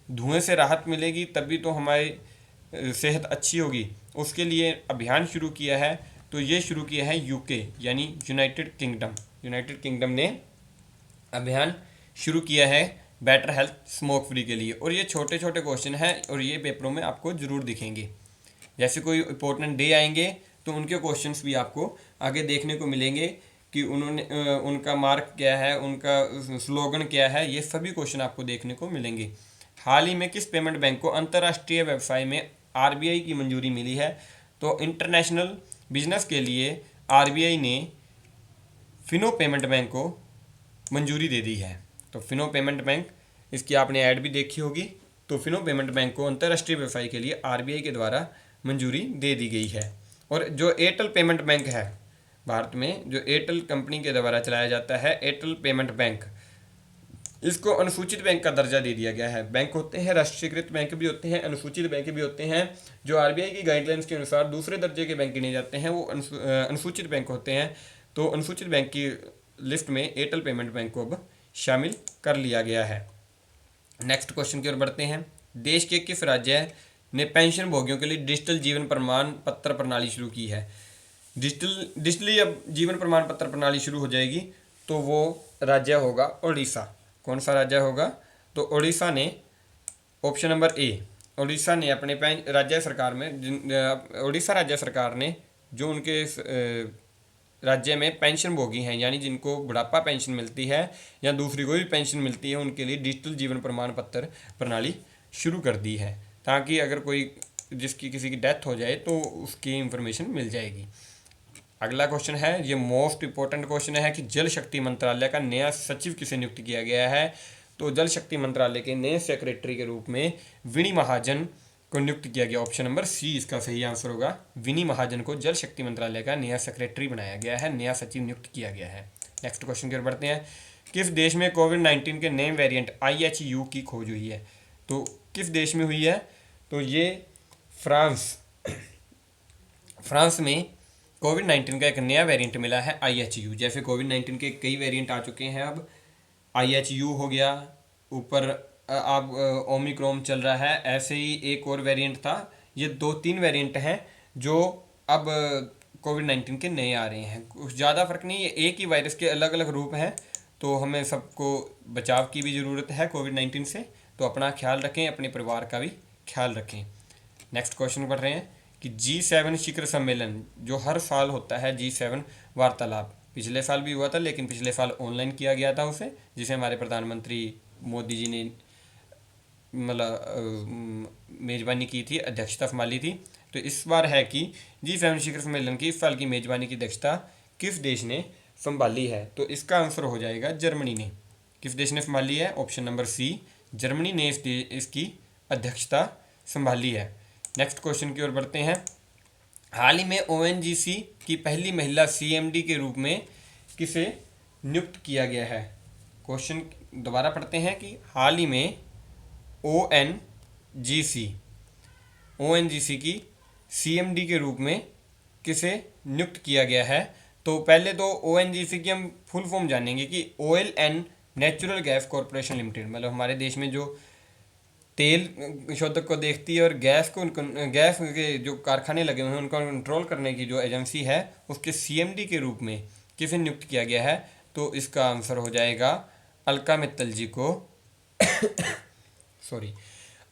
धुएं से राहत मिलेगी तभी तो हमारी सेहत अच्छी होगी, उसके लिए अभियान शुरू किया है। तो ये शुरू किया है यूके यानी यूनाइटेड किंगडम। यूनाइटेड किंगडम ने अभियान शुरू किया है बेटर हेल्थ स्मोक फ्री के लिए। और ये छोटे छोटे क्वेश्चन हैं और ये पेपरों में आपको ज़रूर दिखेंगे। जैसे कोई इंपॉर्टेंट डे आएंगे तो उनके क्वेश्चंस भी आपको आगे देखने को मिलेंगे कि उन्होंने उनका मार्क क्या है, उनका स्लोगन क्या है, ये सभी क्वेश्चन आपको देखने को मिलेंगे। हाल ही में किस पेमेंट बैंक को अंतर्राष्ट्रीय व्यवसाय में आरबीआई की मंजूरी मिली है? तो इंटरनेशनल बिजनेस के लिए आरबीआई ने फिनो पेमेंट बैंक को मंजूरी दे दी है। तो फिनो पेमेंट बैंक, इसकी आपने ऐड भी देखी होगी। तो फिनो पेमेंट बैंक को अंतर्राष्ट्रीय व्यवसाय के लिए आरबीआई के द्वारा मंजूरी दे दी गई है। और जो एयरटेल पेमेंट बैंक है भारत में, जो एयरटेल कंपनी के द्वारा चलाया जाता है एयरटेल पेमेंट बैंक, इसको अनुसूचित बैंक का दर्जा दे दिया गया है। बैंक होते हैं, राष्ट्रीयकृत बैंक भी होते हैं, अनुसूचित बैंक भी होते हैं। जो आरबीआई की गाइडलाइंस के अनुसार दूसरे दर्जे के बैंक गिने जाते हैं वो अनुसूचित बैंक होते हैं। तो अनुसूचित बैंक की लिस्ट में एयरटेल पेमेंट बैंक को अब शामिल कर लिया गया है। नेक्स्ट क्वेश्चन की ओर बढ़ते हैं। देश के किस राज्य ने पेंशन भोगियों के लिए डिजिटल जीवन प्रमाण पत्र प्रणाली शुरू की है? डिजिटली अब जीवन प्रमाण पत्र प्रणाली शुरू हो जाएगी। तो वो राज्य होगा उड़ीसा। कौन सा राज्य होगा? तो उड़ीसा ने, ऑप्शन नंबर ए, उड़ीसा ने अपने राज्य सरकार में, उड़ीसा राज्य सरकार ने जो उनके राज्य में पेंशन भोगी हैं, यानी जिनको बुढ़ापा पेंशन मिलती है या दूसरी कोई भी पेंशन मिलती है, उनके लिए डिजिटल जीवन प्रमाण पत्र प्रणाली शुरू कर दी है, ताकि अगर कोई जिसकी किसी की डेथ हो जाए तो उसकी इंफॉर्मेशन मिल जाएगी। अगला क्वेश्चन है, ये मोस्ट इंपॉर्टेंट क्वेश्चन है कि जल शक्ति मंत्रालय का नया सचिव किसे नियुक्त किया गया है? तो जल शक्ति मंत्रालय के नए सेक्रेटरी के रूप में विनी महाजन को नियुक्त किया गया। ऑप्शन नंबर सी इसका सही आंसर होगा। विनी महाजन को जल शक्ति मंत्रालय का नया सेक्रेटरी बनाया गया है, नया सचिव नियुक्त किया गया है। नेक्स्ट क्वेश्चन की ओर बढ़ते हैं। किस देश में कोविड-19 के नए वेरिएंट IHU की खोज हुई है? तो किस देश में हुई है? तो ये फ्रांस में कोविड-19 का एक नया वेरिएंट मिला है IHU। जैसे कोविड-19 के कई वेरिएंट आ चुके हैं, अब IHU हो गया, ऊपर अब ओमिक्रॉन चल रहा है, ऐसे ही एक और वेरिएंट था। ये 2-3 वेरिएंट हैं जो अब कोविड-19 के नए आ रहे हैं। कुछ ज़्यादा फर्क नहीं है, एक ही वायरस के अलग अलग रूप हैं। तो हमें सबको बचाव की भी ज़रूरत है कोविड-19 से। तो अपना ख्याल रखें, अपने परिवार का भी ख्याल रखें। नेक्स्ट क्वेश्चन पढ़ रहे हैं कि G7 शिखर सम्मेलन जो हर साल होता है, G7 वार्तालाप, पिछले साल भी हुआ था लेकिन पिछले साल ऑनलाइन किया गया था उसे, जिसे हमारे प्रधानमंत्री मोदी जी ने मेज़बानी की थी, अध्यक्षता संभाली थी। तो इस बार है कि G7 शिखर सम्मेलन की इस साल की मेज़बानी की अध्यक्षता किस देश ने संभाली है? तो इसका आंसर हो जाएगा जर्मनी ने। किस देश ने संभाली है? ऑप्शन नंबर सी, जर्मनी ने इसकी अध्यक्षता संभाली है। नेक्स्ट क्वेश्चन की ओर बढ़ते हैं। हाल ही में ONGC की पहली महिला CMD के रूप में किसे नियुक्त किया गया है? क्वेश्चन दोबारा पढ़ते हैं कि हाल ही में ONGC की CMD के रूप में किसे नियुक्त किया गया है? तो पहले तो ONGC की हम फुल फॉर्म जानेंगे कि oil and natural gas corporation limited, मतलब हमारे देश में जो तेल शोधक को देखती है और गैस के जो कारखाने लगे हुए हैं उनको कंट्रोल करने की जो एजेंसी है, उसके CMD के रूप में किसे नियुक्त किया गया है? तो इसका आंसर हो जाएगा अलका मित्तल जी को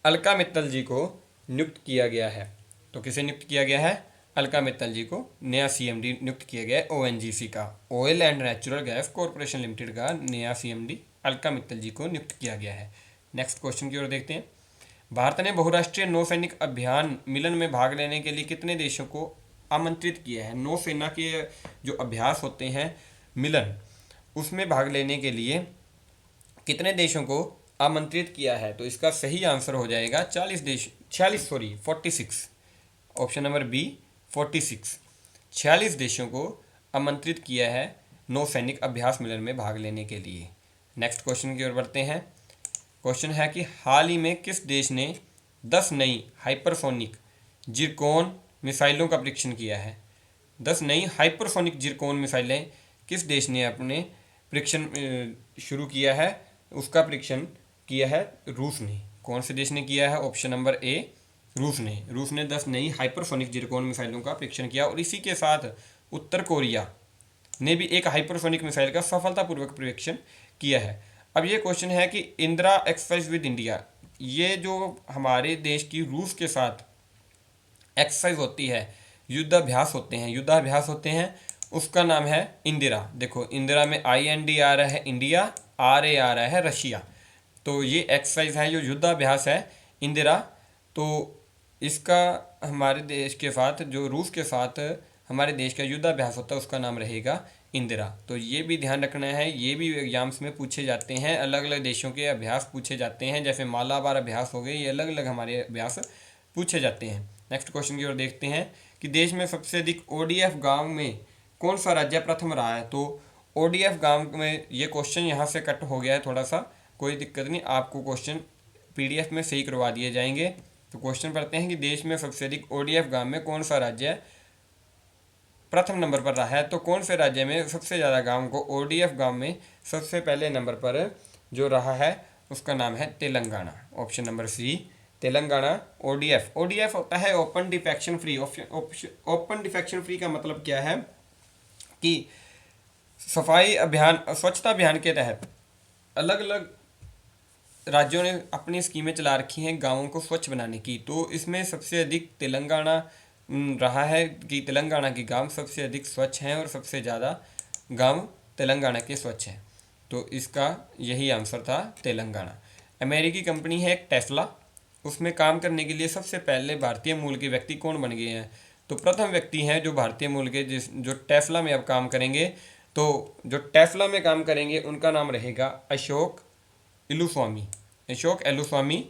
अलका मित्तल जी को नियुक्त किया गया है। तो किसे नियुक्त किया गया है? अलका मित्तल जी को नया CMD नियुक्त किया गया है ONGC का, oil and natural gas corporation limited का नया CMD अलका मित्तल जी को नियुक्त किया गया है। नेक्स्ट क्वेश्चन की ओर देखते हैं। भारत ने बहुराष्ट्रीय नौसैनिक अभियान मिलन में भाग लेने के लिए कितने देशों को आमंत्रित किया है? नौसेना के जो अभ्यास होते हैं मिलन, उसमें भाग लेने के लिए कितने देशों को आमंत्रित किया है? तो इसका सही आंसर हो जाएगा 46। Option number B 46। 46 देशों को आमंत्रित किया है नौसैनिक अभ्यास मिलन में भाग लेने के लिए। नेक्स्ट क्वेश्चन की ओर बढ़ते हैं। क्वेश्चन है कि हाल ही में किस देश ने 10 नई हाइपरसोनिक जिरकोन मिसाइलों का परीक्षण किया है? 10 नई हाइपरसोनिक जिरकोन मिसाइलें किस देश ने अपने परीक्षण शुरू किया है? उसका परीक्षण किया है रूस ने। कौन से देश ने किया है? ऑप्शन नंबर ए, रूस ने 10 नई हाइपरसोनिक जिरकोन मिसाइलों का परीक्षण किया। और इसी के साथ उत्तर कोरिया ने भी एक हाइपरसोनिक मिसाइल का सफलतापूर्वक परीक्षण किया है। अब ये क्वेश्चन है कि इंदिरा एक्सरसाइज विद इंडिया, ये जो हमारे देश की रूस के साथ एक्सरसाइज होती है, युद्धाभ्यास होते हैं, उसका नाम है इंदिरा। देखो इंदिरा में IND आ रहा है इंडिया, RA आ रहा है रशिया, तो ये एक्सरसाइज है जो युद्धाभ्यास है इंदिरा। तो इसका हमारे देश के साथ, जो रूस के साथ हमारे देश का युद्धाभ्यास होता है, उसका नाम रहेगा इंदिरा। तो ये भी ध्यान रखना है, ये भी एग्जाम्स में पूछे जाते हैं, अलग अलग देशों के अभ्यास पूछे जाते हैं, जैसे मालाबार अभ्यास हो गए, ये अलग अलग हमारे अभ्यास पूछे जाते हैं। नेक्स्ट क्वेश्चन की ओर देखते हैं कि देश में सबसे अधिक ODF गांव में कौन सा राज्य प्रथम रहा है। तो ODF गांव में, ये क्वेश्चन यहाँ से कट हो गया है थोड़ा सा, कोई दिक्कत नहीं, आपको क्वेश्चन PDF में सही करवा दिए जाएंगे। तो क्वेश्चन पढ़ते हैं कि देश में सबसे अधिक ODF गांव में कौन सा राज्य प्रथम नंबर पर रहा है। तो कौन से राज्य में सबसे ज़्यादा गांव को ODF गांव में सबसे पहले नंबर पर जो रहा है, उसका नाम है Telangana. Option number C, Telangana. ODF होता है open defection free. Open defection free का मतलब क्या है कि सफाई अभियान, स्वच्छता अभियान के तहत अलग अलग राज्यों ने अपनी स्कीमें चला रखी हैं गांवों को स्वच्छ बनाने की। तो इसमें सबसे अधिक तेलंगाना रहा है कि तेलंगाना के गांव सबसे अधिक स्वच्छ हैं और सबसे ज़्यादा गांव तेलंगाना के स्वच्छ हैं। तो इसका यही आंसर था, तेलंगाना। अमेरिकी कंपनी है एक टेस्ला, उसमें काम करने के लिए सबसे पहले भारतीय मूल के व्यक्ति कौन बन गए हैं। तो प्रथम व्यक्ति हैं जो भारतीय मूल के, जो टेस्ला में अब काम करेंगे, तो जो टेस्ला में काम करेंगे उनका नाम रहेगा अशोक एलुस्वामी। अशोक एलुस्वामी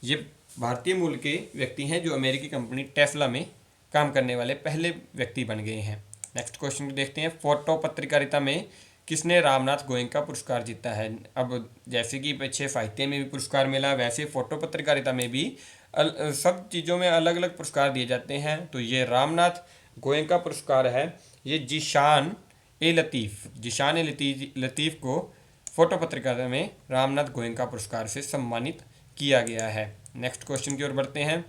ये भारतीय मूल के व्यक्ति हैं जो अमेरिकी कंपनी टेस्ला में काम करने वाले पहले व्यक्ति बन गए हैं। नेक्स्ट क्वेश्चन देखते हैं, फोटो पत्रकारिता में किसने रामनाथ गोयनका पुरस्कार जीता है। अब जैसे कि पीछे साहित्य में भी पुरस्कार मिला, वैसे फोटो पत्रकारिता में भी सब चीज़ों में अलग अलग पुरस्कार दिए जाते हैं। तो ये रामनाथ गोयनका पुरस्कार है, ये जिशान ए लतीफ़ को फोटो पत्रकारिता में रामनाथ गोयनका पुरस्कार से सम्मानित किया गया है। नेक्स्ट क्वेश्चन की ओर बढ़ते हैं,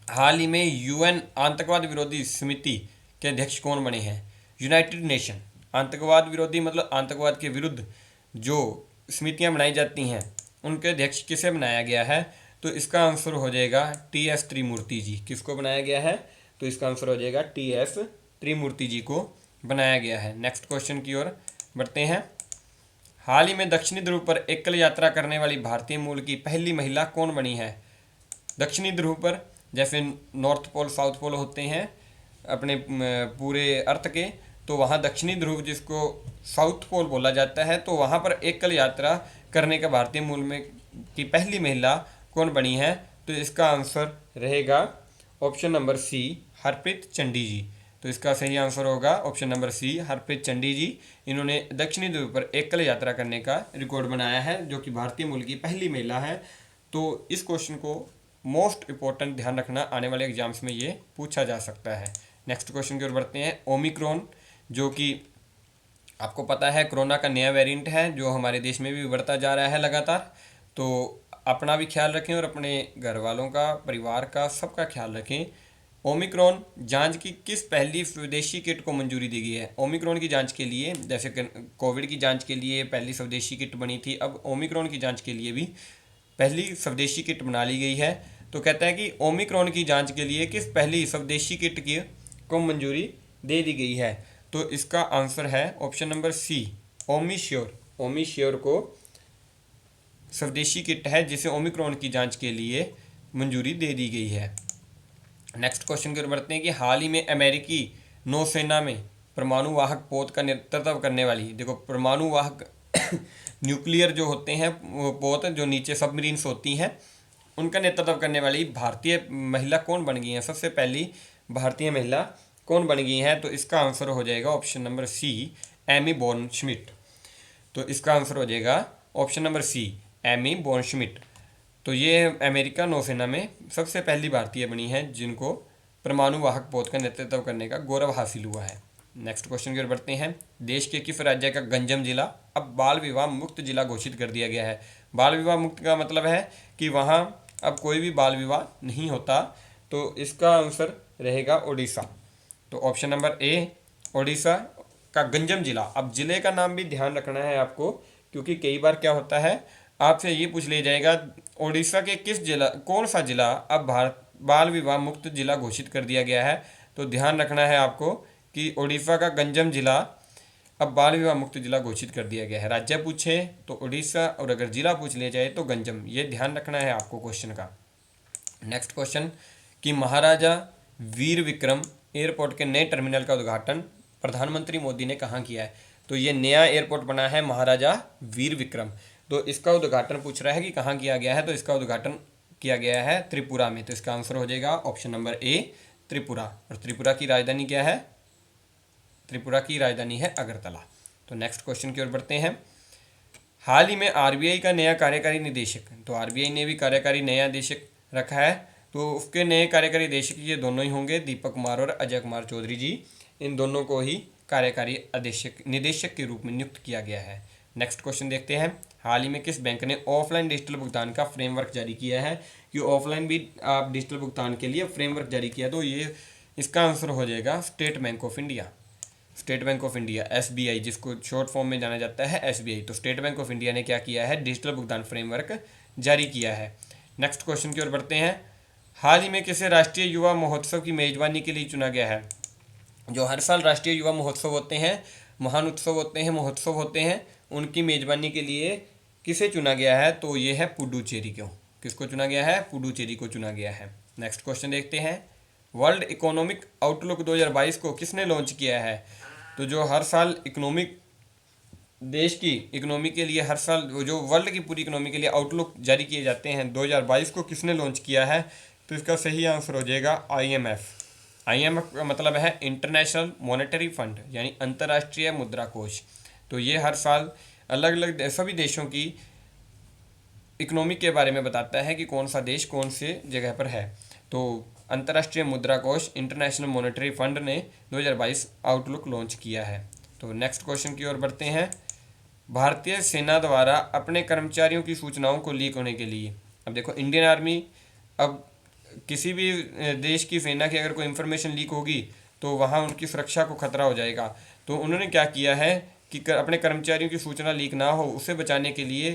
हाल ही में UN आतंकवाद विरोधी समिति के अध्यक्ष कौन बने हैं। यूनाइटेड नेशन आतंकवाद विरोधी मतलब आतंकवाद के विरुद्ध जो समितियां बनाई जाती हैं, उनके अध्यक्ष किसे बनाया गया है। तो इसका आंसर हो जाएगा TS त्रिमूर्ति जी। किसको बनाया गया है, तो इसका आंसर हो जाएगा TS त्रिमूर्ति जी को बनाया गया है। नेक्स्ट क्वेश्चन की ओर बढ़ते हैं, हाल ही में दक्षिणी ध्रुव पर एकल यात्रा करने वाली भारतीय मूल की पहली महिला कौन बनी है। दक्षिणी ध्रुव पर, जैसे नॉर्थ पोल साउथ पोल होते हैं अपने पूरे अर्थ के, तो वहाँ दक्षिणी ध्रुव जिसको साउथ पोल बोला जाता है, तो वहाँ पर एकल यात्रा करने का भारतीय मूल में की पहली महिला कौन बनी है। तो इसका आंसर रहेगा option number C, Harpreet Chandi ji. तो इसका सही आंसर होगा option number C, Harpreet Chandi ji. इन्होंने दक्षिणी ध्रुव पर एकल यात्रा करने का रिकॉर्ड बनाया है, जो कि भारतीय मूल की पहली महिला है। तो इस क्वेश्चन को मोस्ट इम्पोर्टेंट ध्यान रखना, आने वाले एग्जाम्स में ये पूछा जा सकता है। नेक्स्ट क्वेश्चन की ओर बढ़ते हैं, ओमिक्रॉन जो कि आपको पता है कोरोना का नया वेरिएंट है, जो हमारे देश में भी बढ़ता जा रहा है लगातार। तो अपना भी ख्याल रखें और अपने घर वालों का, परिवार का, सबका ख्याल रखें। ओमिक्रॉन जांच की किस पहली स्वदेशी किट को मंजूरी दी गई है। ओमिक्रॉन की जांच के लिए, जैसे कोविड की जांच के लिए पहली स्वदेशी किट बनी थी, अब ओमिक्रॉन की जांच के लिए भी पहली स्वदेशी किट बना ली गई है। तो कहता है कि ओमिक्रॉन की जांच के लिए किस पहली स्वदेशी किट की को मंजूरी दे दी गई है। तो इसका आंसर है option number C, Omisure. Omisure को स्वदेशी किट है जिसे ओमिक्रॉन की जांच के लिए मंजूरी दे दी गई है। नेक्स्ट क्वेश्चन की ओर बढ़ते हैं कि हाल ही में अमेरिकी नौसेना में परमाणु वाहक पोत का नेतृत्व करने वाली, देखो परमाणु वाहक न्यूक्लियर जो होते हैं वो पोत जो नीचे सबमरीन्स होती हैं, उनका नेतृत्व करने वाली भारतीय महिला कौन बन गई हैं। सबसे पहली भारतीय महिला कौन बन गई हैं। तो इसका आंसर हो जाएगा option number C, Amy Born Schmidt. तो इसका आंसर हो जाएगा option number C, Amy Born Schmidt. तो ये अमेरिका नौसेना में सबसे पहली भारतीय बनी है जिनको परमाणु वाहक पोत का नेतृत्व करने का गौरव हासिल हुआ है। नेक्स्ट क्वेश्चन की ओर बढ़ते हैं, देश के किस राज्य का गंजम जिला अब बाल विवाह मुक्त जिला घोषित कर दिया गया है। बाल विवाह मुक्त का मतलब है कि वहाँ अब कोई भी बाल विवाह नहीं होता। तो इसका आंसर रहेगा ओडिशा। तो ऑप्शन नंबर A, ओडिशा का गंजम जिला। अब जिले का नाम भी ध्यान रखना है आपको, क्योंकि कई बार क्या होता है आपसे ये पूछ लिया जाएगा उड़ीसा के किस जिला, कौन सा जिला अब भारत बाल विवाह मुक्त जिला घोषित कर दिया गया है। तो ध्यान रखना है आपको कि उड़ीसा का गंजम जिला अब बाल विवाह मुक्त जिला घोषित कर दिया गया है। राज्य पूछे तो उड़ीसा और अगर जिला पूछ लिया जाए तो गंजम, ये ध्यान रखना है आपको क्वेश्चन का। नेक्स्ट क्वेश्चन कि महाराजा वीर विक्रम एयरपोर्ट के नए टर्मिनल का उद्घाटन प्रधानमंत्री मोदी ने कहाँ किया है। तो ये नया एयरपोर्ट बना है महाराजा वीर विक्रम, तो इसका उद्घाटन पूछ रहा है कि कहाँ किया गया है। तो इसका उद्घाटन किया गया है त्रिपुरा में। तो इसका आंसर हो जाएगा ऑप्शन नंबर ए त्रिपुरा। और त्रिपुरा की राजधानी क्या है? त्रिपुरा की राजधानी है अगरतला। तो नेक्स्ट क्वेश्चन की ओर बढ़ते हैं। हाल ही में आरबीआई का नया कार्यकारी निदेशक, तो आरबीआई ने भी कार्यकारी नया निदेशक रखा है, तो उसके नए कार्यकारी निदेशक ये दोनों ही होंगे, दीपक कुमार और अजय कुमार चौधरी जी। इन दोनों को ही कार्यकारी निदेशक के रूप में नियुक्त किया गया है। नेक्स्ट क्वेश्चन देखते हैं। हाल ही में किस बैंक ने ऑफलाइन डिजिटल भुगतान का फ्रेमवर्क जारी किया है? कि ऑफलाइन भी आप डिजिटल भुगतान के लिए फ्रेमवर्क जारी किया, तो ये इसका आंसर हो जाएगा state bank of India. State bank of India SBI, जिसको शॉर्ट फॉर्म में जाना जाता है एसबीआई। तो स्टेट बैंक ऑफ इंडिया ने क्या किया है? डिजिटल भुगतान फ्रेमवर्क जारी किया है। नेक्स्ट क्वेश्चन की ओर बढ़ते हैं। हाल ही में किसे राष्ट्रीय युवा महोत्सव की मेजबानी के लिए चुना गया है? जो हर साल राष्ट्रीय युवा महोत्सव होते हैं, महान उत्सव होते हैं, महोत्सव होते हैं, उनकी मेजबानी के लिए किसे चुना गया है? तो ये है पुडुचेरी को। किसको चुना गया है? पुडुचेरी को चुना गया है। नेक्स्ट क्वेश्चन देखते हैं। वर्ल्ड इकोनॉमिक आउटलुक 2022 को किसने लॉन्च किया है? तो जो हर साल इकोनॉमिक देश की इकोनॉमी के लिए हर साल जो वर्ल्ड की पूरी इकोनॉमी के लिए आउटलुक जारी किए जाते हैं, 2022 को किसने लॉन्च किया है? तो इसका सही आंसर हो जाएगा आईएमएफ। आईएमएफ का मतलब है इंटरनेशनल मॉनेटरी फंड, यानी अंतर्राष्ट्रीय मुद्रा कोष। तो ये हर साल अलग अलग सभी देशों की इकोनॉमी के बारे में बताता है कि कौन सा देश कौन से जगह पर है। तो अंतर्राष्ट्रीय मुद्रा कोष इंटरनेशनल मॉनेटरी फंड ने 2022 आउटलुक लॉन्च किया है। तो नेक्स्ट क्वेश्चन की ओर बढ़ते हैं। भारतीय सेना द्वारा अपने कर्मचारियों की सूचनाओं को लीक होने के लिए, अब देखो इंडियन आर्मी, अब किसी भी देश की सेना की अगर कोई इन्फॉर्मेशन लीक होगी तो वहाँ उनकी सुरक्षा को खतरा हो जाएगा। तो उन्होंने क्या किया है कि अपने कर्मचारियों की सूचना लीक ना हो उसे बचाने के लिए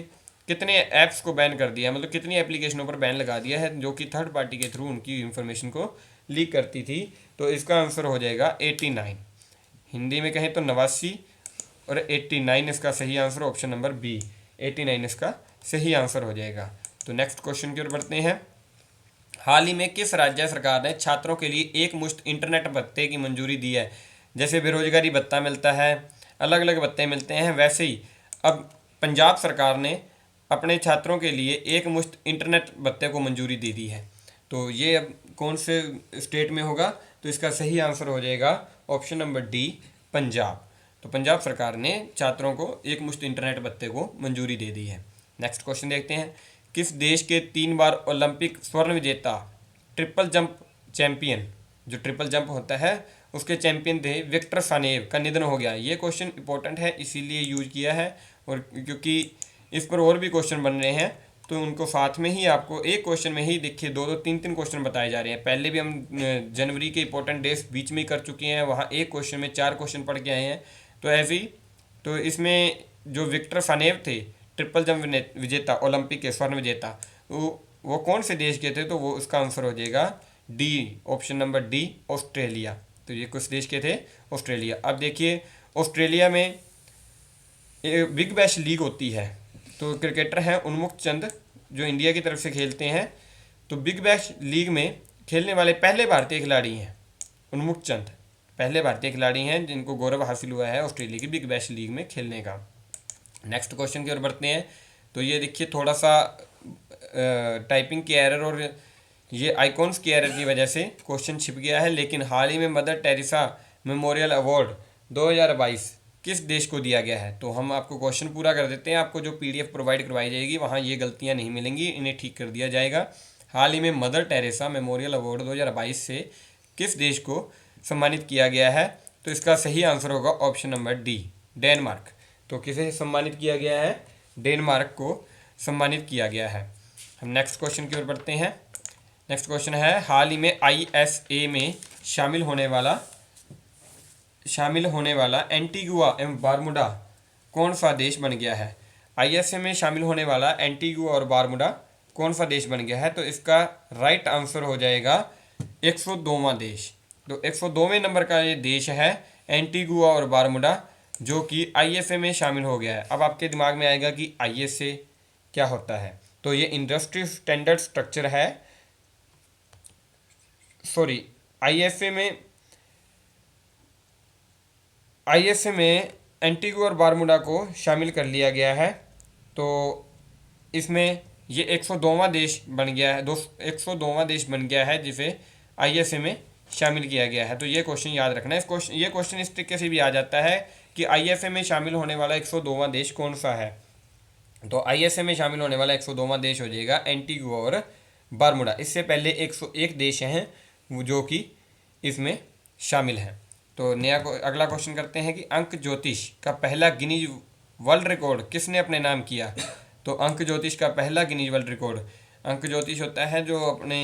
कितने ऐप्स को बैन कर दिया, मतलब कितनी एप्लीकेशनों पर बैन लगा दिया है जो कि थर्ड पार्टी के थ्रू उनकी इन्फॉर्मेशन को लीक करती थी। तो इसका आंसर हो जाएगा 89। हिंदी में कहें तो 89 और 89 इसका सही आंसर, ऑप्शन नंबर बी 89 इसका सही आंसर हो जाएगा। तो नेक्स्ट क्वेश्चन की ओर बढ़ते हैं। हाल ही में किस राज्य सरकार ने छात्रों के लिए एक मुश्त इंटरनेट भत्ते की मंजूरी दी है? जैसे बेरोजगारी भत्ता मिलता है, अलग अलग भत्ते मिलते हैं, वैसे ही अब पंजाब सरकार ने अपने छात्रों के लिए एक मुश्त इंटरनेट भत्ते को मंजूरी दे दी है। तो ये अब कौन से स्टेट में होगा? तो इसका सही आंसर हो जाएगा ऑप्शन नंबर डी पंजाब। तो पंजाब सरकार ने छात्रों को एक मुश्त इंटरनेट भत्ते को मंजूरी दे दी है। नेक्स्ट क्वेश्चन देखते हैं। किस देश के 3 बार ओलंपिक स्वर्ण विजेता ट्रिपल जंप चैंपियन, जो ट्रिपल जंप होता है उसके चैंपियन थे, विक्टर सानेव का निधन हो गया? ये क्वेश्चन इंपॉर्टेंट है इसीलिए यूज किया है, और क्योंकि इस पर और भी क्वेश्चन बन रहे हैं तो उनको साथ में ही आपको एक क्वेश्चन में ही देखिए 2-2 3-3 क्वेश्चन बताए जा रहे हैं। पहले भी हम जनवरी के इंपॉर्टेंट डेज बीच में ही कर चुके हैं, वहाँ एक क्वेश्चन में 4 क्वेश्चन पढ़ के आए हैं। तो ऐसे ही तो इसमें जो विक्टर सानेव थे ट्रिपल जंप विजेता, ओलंपिक के स्वर्ण विजेता, वो कौन से देश के थे? तो वो उसका आंसर हो जाएगा D, option number D Australia. तो ये किस देश के थे? ऑस्ट्रेलिया। अब देखिए ऑस्ट्रेलिया में बिग बैश लीग होती है, तो क्रिकेटर हैं उन्मुक्त चंद जो इंडिया की तरफ से खेलते हैं। तो बिग बैश लीग में खेलने वाले पहले भारतीय खिलाड़ी हैं उन्मुक्त चंद, पहले भारतीय खिलाड़ी हैं जिनको गौरव हासिल हुआ है ऑस्ट्रेलिया की बिग बैश लीग में खेलने का। नेक्स्ट क्वेश्चन की ओर बढ़ते हैं। तो ये देखिए थोड़ा सा टाइपिंग की एरर और ये आइकॉन्स की एरर की वजह से क्वेश्चन छिप गया है, लेकिन हाल ही में मदर टेरेसा मेमोरियल अवार्ड 2022 किस देश को दिया गया है? तो हम आपको क्वेश्चन पूरा कर देते हैं, आपको जो पीडीएफ प्रोवाइड करवाई जाएगी वहाँ ये गलतियाँ नहीं मिलेंगी, इन्हें ठीक कर दिया जाएगा। हाल ही में मदर टेरेसा मेमोरियल अवार्ड 2022 से किस देश को सम्मानित किया गया है? तो इसका सही आंसर होगा ऑप्शन नंबर डी डेनमार्क। तो किसे सम्मानित किया गया है? डेनमार्क को सम्मानित किया गया है। हम नेक्स्ट क्वेश्चन की ओर बढ़ते हैं। नेक्स्ट क्वेश्चन है, हाल ही में आईएसए में शामिल शामिल होने वाला एंटीगुआ एवं बारमूडा कौन सा देश बन गया है? आईएसए में शामिल होने वाला एंटीगुआ और बारमूडा कौन सा देश बन गया है? तो इसका राइट आंसर हो जाएगा 102वां देश। तो 102वें नंबर का ये देश है एंटीगुआ और बारमूडा, जो कि आईएसए में शामिल हो गया है। अब आपके दिमाग में आएगा कि आईएसए क्या होता है। तो ये इंडस्ट्री स्टैंडर्ड स्ट्रक्चर है, सॉरी, आईएसए में एंटीगुआ और बारमूडा को शामिल कर लिया गया है। तो इसमें ये 102वां देश बन गया है, 102वां देश बन गया है जिसे आईएसए में शामिल किया गया है। तो ये क्वेश्चन याद रखना है। ये क्वेश्चन इस तरीके से भी आ जाता है कि आईएसए में शामिल होने वाला 102वां देश कौन सा है? तो आईएसए में शामिल होने वाला 102वां देश हो जाएगा एंटीगुआ और बारमूडा। इससे पहले 101 देश हैं जो कि इसमें शामिल हैं। तो अगला क्वेश्चन करते हैं कि अंक ज्योतिष का पहला गिनीज वर्ल्ड रिकॉर्ड किसने अपने नाम किया? तो अंक ज्योतिष का पहला गिनीज वर्ल्ड रिकॉर्ड, अंक ज्योतिष होता है जो अपने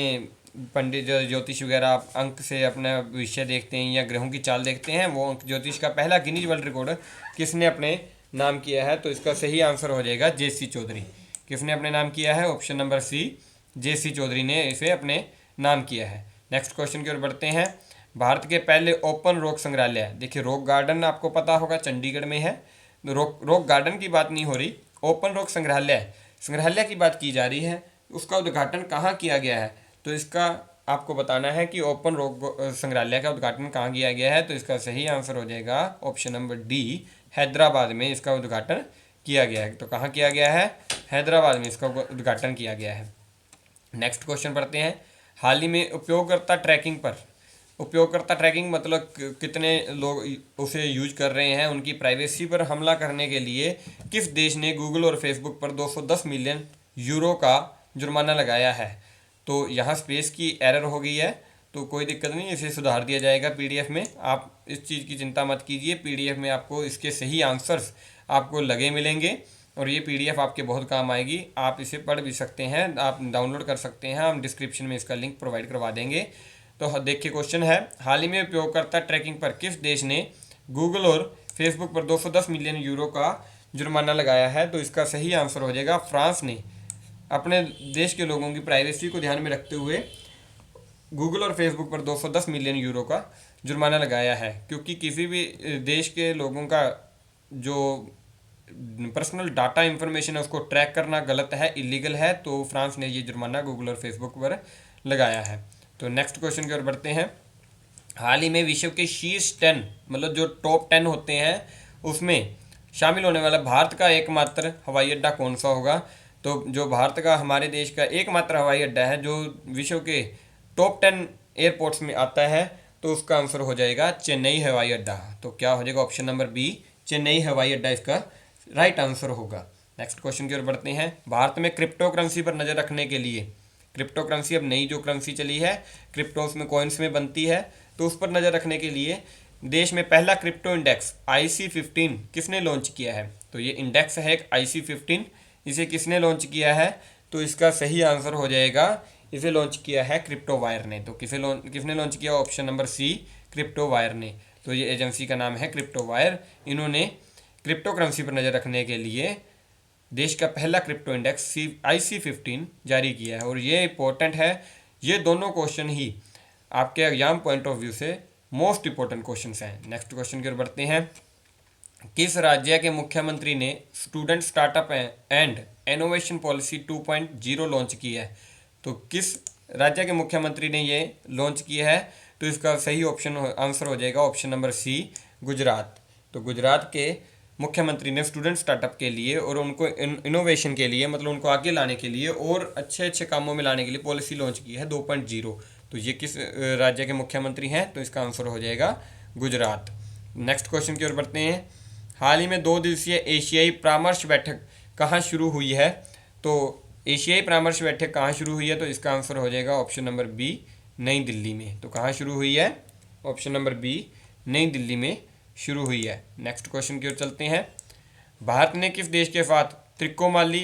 पंडित जो ज्योतिष वगैरह अंक से अपना विषय देखते हैं या ग्रहों की चाल देखते हैं, वो अंक ज्योतिष का पहला गिनीज वर्ल्ड रिकॉर्ड किसने अपने नाम किया है? तो इसका सही आंसर हो जाएगा जेसी चौधरी। किसने अपने नाम किया है? ऑप्शन नंबर सी, जेसी चौधरी ने इसे अपने नाम किया है। नेक्स्ट क्वेश्चन की ओर बढ़ते हैं। भारत के पहले ओपन रॉक संग्रहालय, देखिए रॉक गार्डन आपको पता होगा चंडीगढ़ में है, रॉक गार्डन की बात नहीं हो रही, ओपन रॉक संग्रहालय की बात की जा रही है। उसका उद्घाटन कहाँ किया गया है? तो इसका आपको बताना है कि ओपन रॉक संग्रहालय का उद्घाटन कहाँ किया गया है। तो इसका सही आंसर हो जाएगा ऑप्शन नंबर डी, हैदराबाद में इसका उद्घाटन किया गया है। तो कहाँ किया गया है? हैदराबाद में इसका उद्घाटन किया गया है। नेक्स्ट क्वेश्चन पढ़ते हैं। हाल ही में उपयोगकर्ता ट्रैकिंग मतलब कितने लोग उसे यूज कर रहे हैं, उनकी प्राइवेसी पर हमला करने के लिए किस देश ने गूगल और फेसबुक पर 210 मिलियन यूरो का जुर्माना लगाया है? तो यहाँ स्पेस की एरर हो गई है, तो कोई दिक्कत नहीं, इसे सुधार दिया जाएगा पीडीएफ में। आप इस चीज़ की चिंता मत कीजिए, पीडीएफ में आपको इसके सही आंसर्स आपको लगे मिलेंगे और ये पीडीएफ आपके बहुत काम आएगी। आप इसे पढ़ भी सकते हैं, आप डाउनलोड कर सकते हैं, हम डिस्क्रिप्शन में इसका लिंक प्रोवाइड करवा देंगे। तो देखिए क्वेश्चन है, हाल ही में उपयोगकर्ता ट्रैकिंग पर किस देश ने गूगल और फेसबुक पर 210 मिलियन यूरो का जुर्माना लगाया है? तो इसका सही आंसर हो जाएगा फ्रांस ने अपने देश के लोगों की प्राइवेसी को ध्यान में रखते हुए गूगल और फेसबुक पर 210 मिलियन यूरो का जुर्माना लगाया है, क्योंकि किसी भी देश के लोगों का जो पर्सनल डाटा इंफॉर्मेशन है उसको ट्रैक करना गलत है, इलीगल है। तो फ्रांस ने ये जुर्माना गूगल और फेसबुक पर लगाया है। तो नेक्स्ट क्वेश्चन की ओर बढ़ते हैं। हाल ही में विश्व के शीर्ष 10 मतलब जो टॉप 10 होते हैं उसमें शामिल होने वाला भारत का एकमात्र हवाई अड्डा कौन सा होगा? तो जो भारत का, हमारे देश का एकमात्र हवाई अड्डा है जो विश्व के टॉप 10 एयरपोर्ट्स में आता है, तो उसका आंसर हो जाएगा चेन्नई हवाई अड्डा। तो क्या हो जाएगा? ऑप्शन नंबर बी, चेन्नई हवाई अड्डा इसका राइट आंसर होगा। नेक्स्ट क्वेश्चन की ओर बढ़ते हैं। भारत में क्रिप्टो करेंसी पर नज़र रखने के लिए, क्रिप्टो करेंसी अब नई जो करेंसी चली है, क्रिप्टोस में कॉइन्स में बनती है, तो उस पर नज़र रखने के लिए देश में पहला क्रिप्टो इंडेक्स IC15 किसने लॉन्च किया है? तो ये इंडेक्स है एक IC15, इसे किसने लॉन्च किया है? तो इसका सही आंसर हो जाएगा, इसे लॉन्च किया है क्रिप्टो वायर ने। तो किसने लॉन्च किया? Option number C, crypto wire ने। तो ये एजेंसी का नाम है क्रिप्टो वायर। इन्होंने क्रिप्टो करेंसी पर नज़र रखने के लिए देश का पहला क्रिप्टो इंडेक्स IC15 जारी किया है। और ये इंपॉर्टेंट है, ये दोनों क्वेश्चन ही आपके एग्जाम पॉइंट ऑफ व्यू से मोस्ट इंपॉर्टेंट क्वेश्चंस हैं। नेक्स्ट क्वेश्चन की ओर बढ़ते हैं। किस राज्य के मुख्यमंत्री ने student startup and innovation policy 2.0 launch की है? तो किस राज्य के मुख्यमंत्री ने ये लॉन्च किया है? तो इसका सही आंसर हो जाएगा ऑप्शन नंबर सी, गुजरात। तो गुजरात के मुख्यमंत्री ने स्टूडेंट स्टार्टअप के लिए और उनको इनोवेशन के लिए, मतलब उनको आगे लाने के लिए और अच्छे अच्छे कामों में लाने के लिए पॉलिसी लॉन्च की है 2.0। तो ये किस राज्य के मुख्यमंत्री हैं? तो इसका आंसर हो जाएगा गुजरात। नेक्स्ट क्वेश्चन की ओर बढ़ते हैं। हाल ही में 2 दिवसीय एशियाई परामर्श बैठक कहाँ शुरू हुई है? तो एशियाई परामर्श बैठक कहाँ शुरू हुई है? तो इसका आंसर हो जाएगा ऑप्शन नंबर बी, नई दिल्ली में। तो कहाँ शुरू हुई है? ऑप्शन नंबर बी, नई दिल्ली में शुरू हुई है। नेक्स्ट क्वेश्चन की ओर चलते हैं। भारत ने किस देश के साथ त्रिकोमाली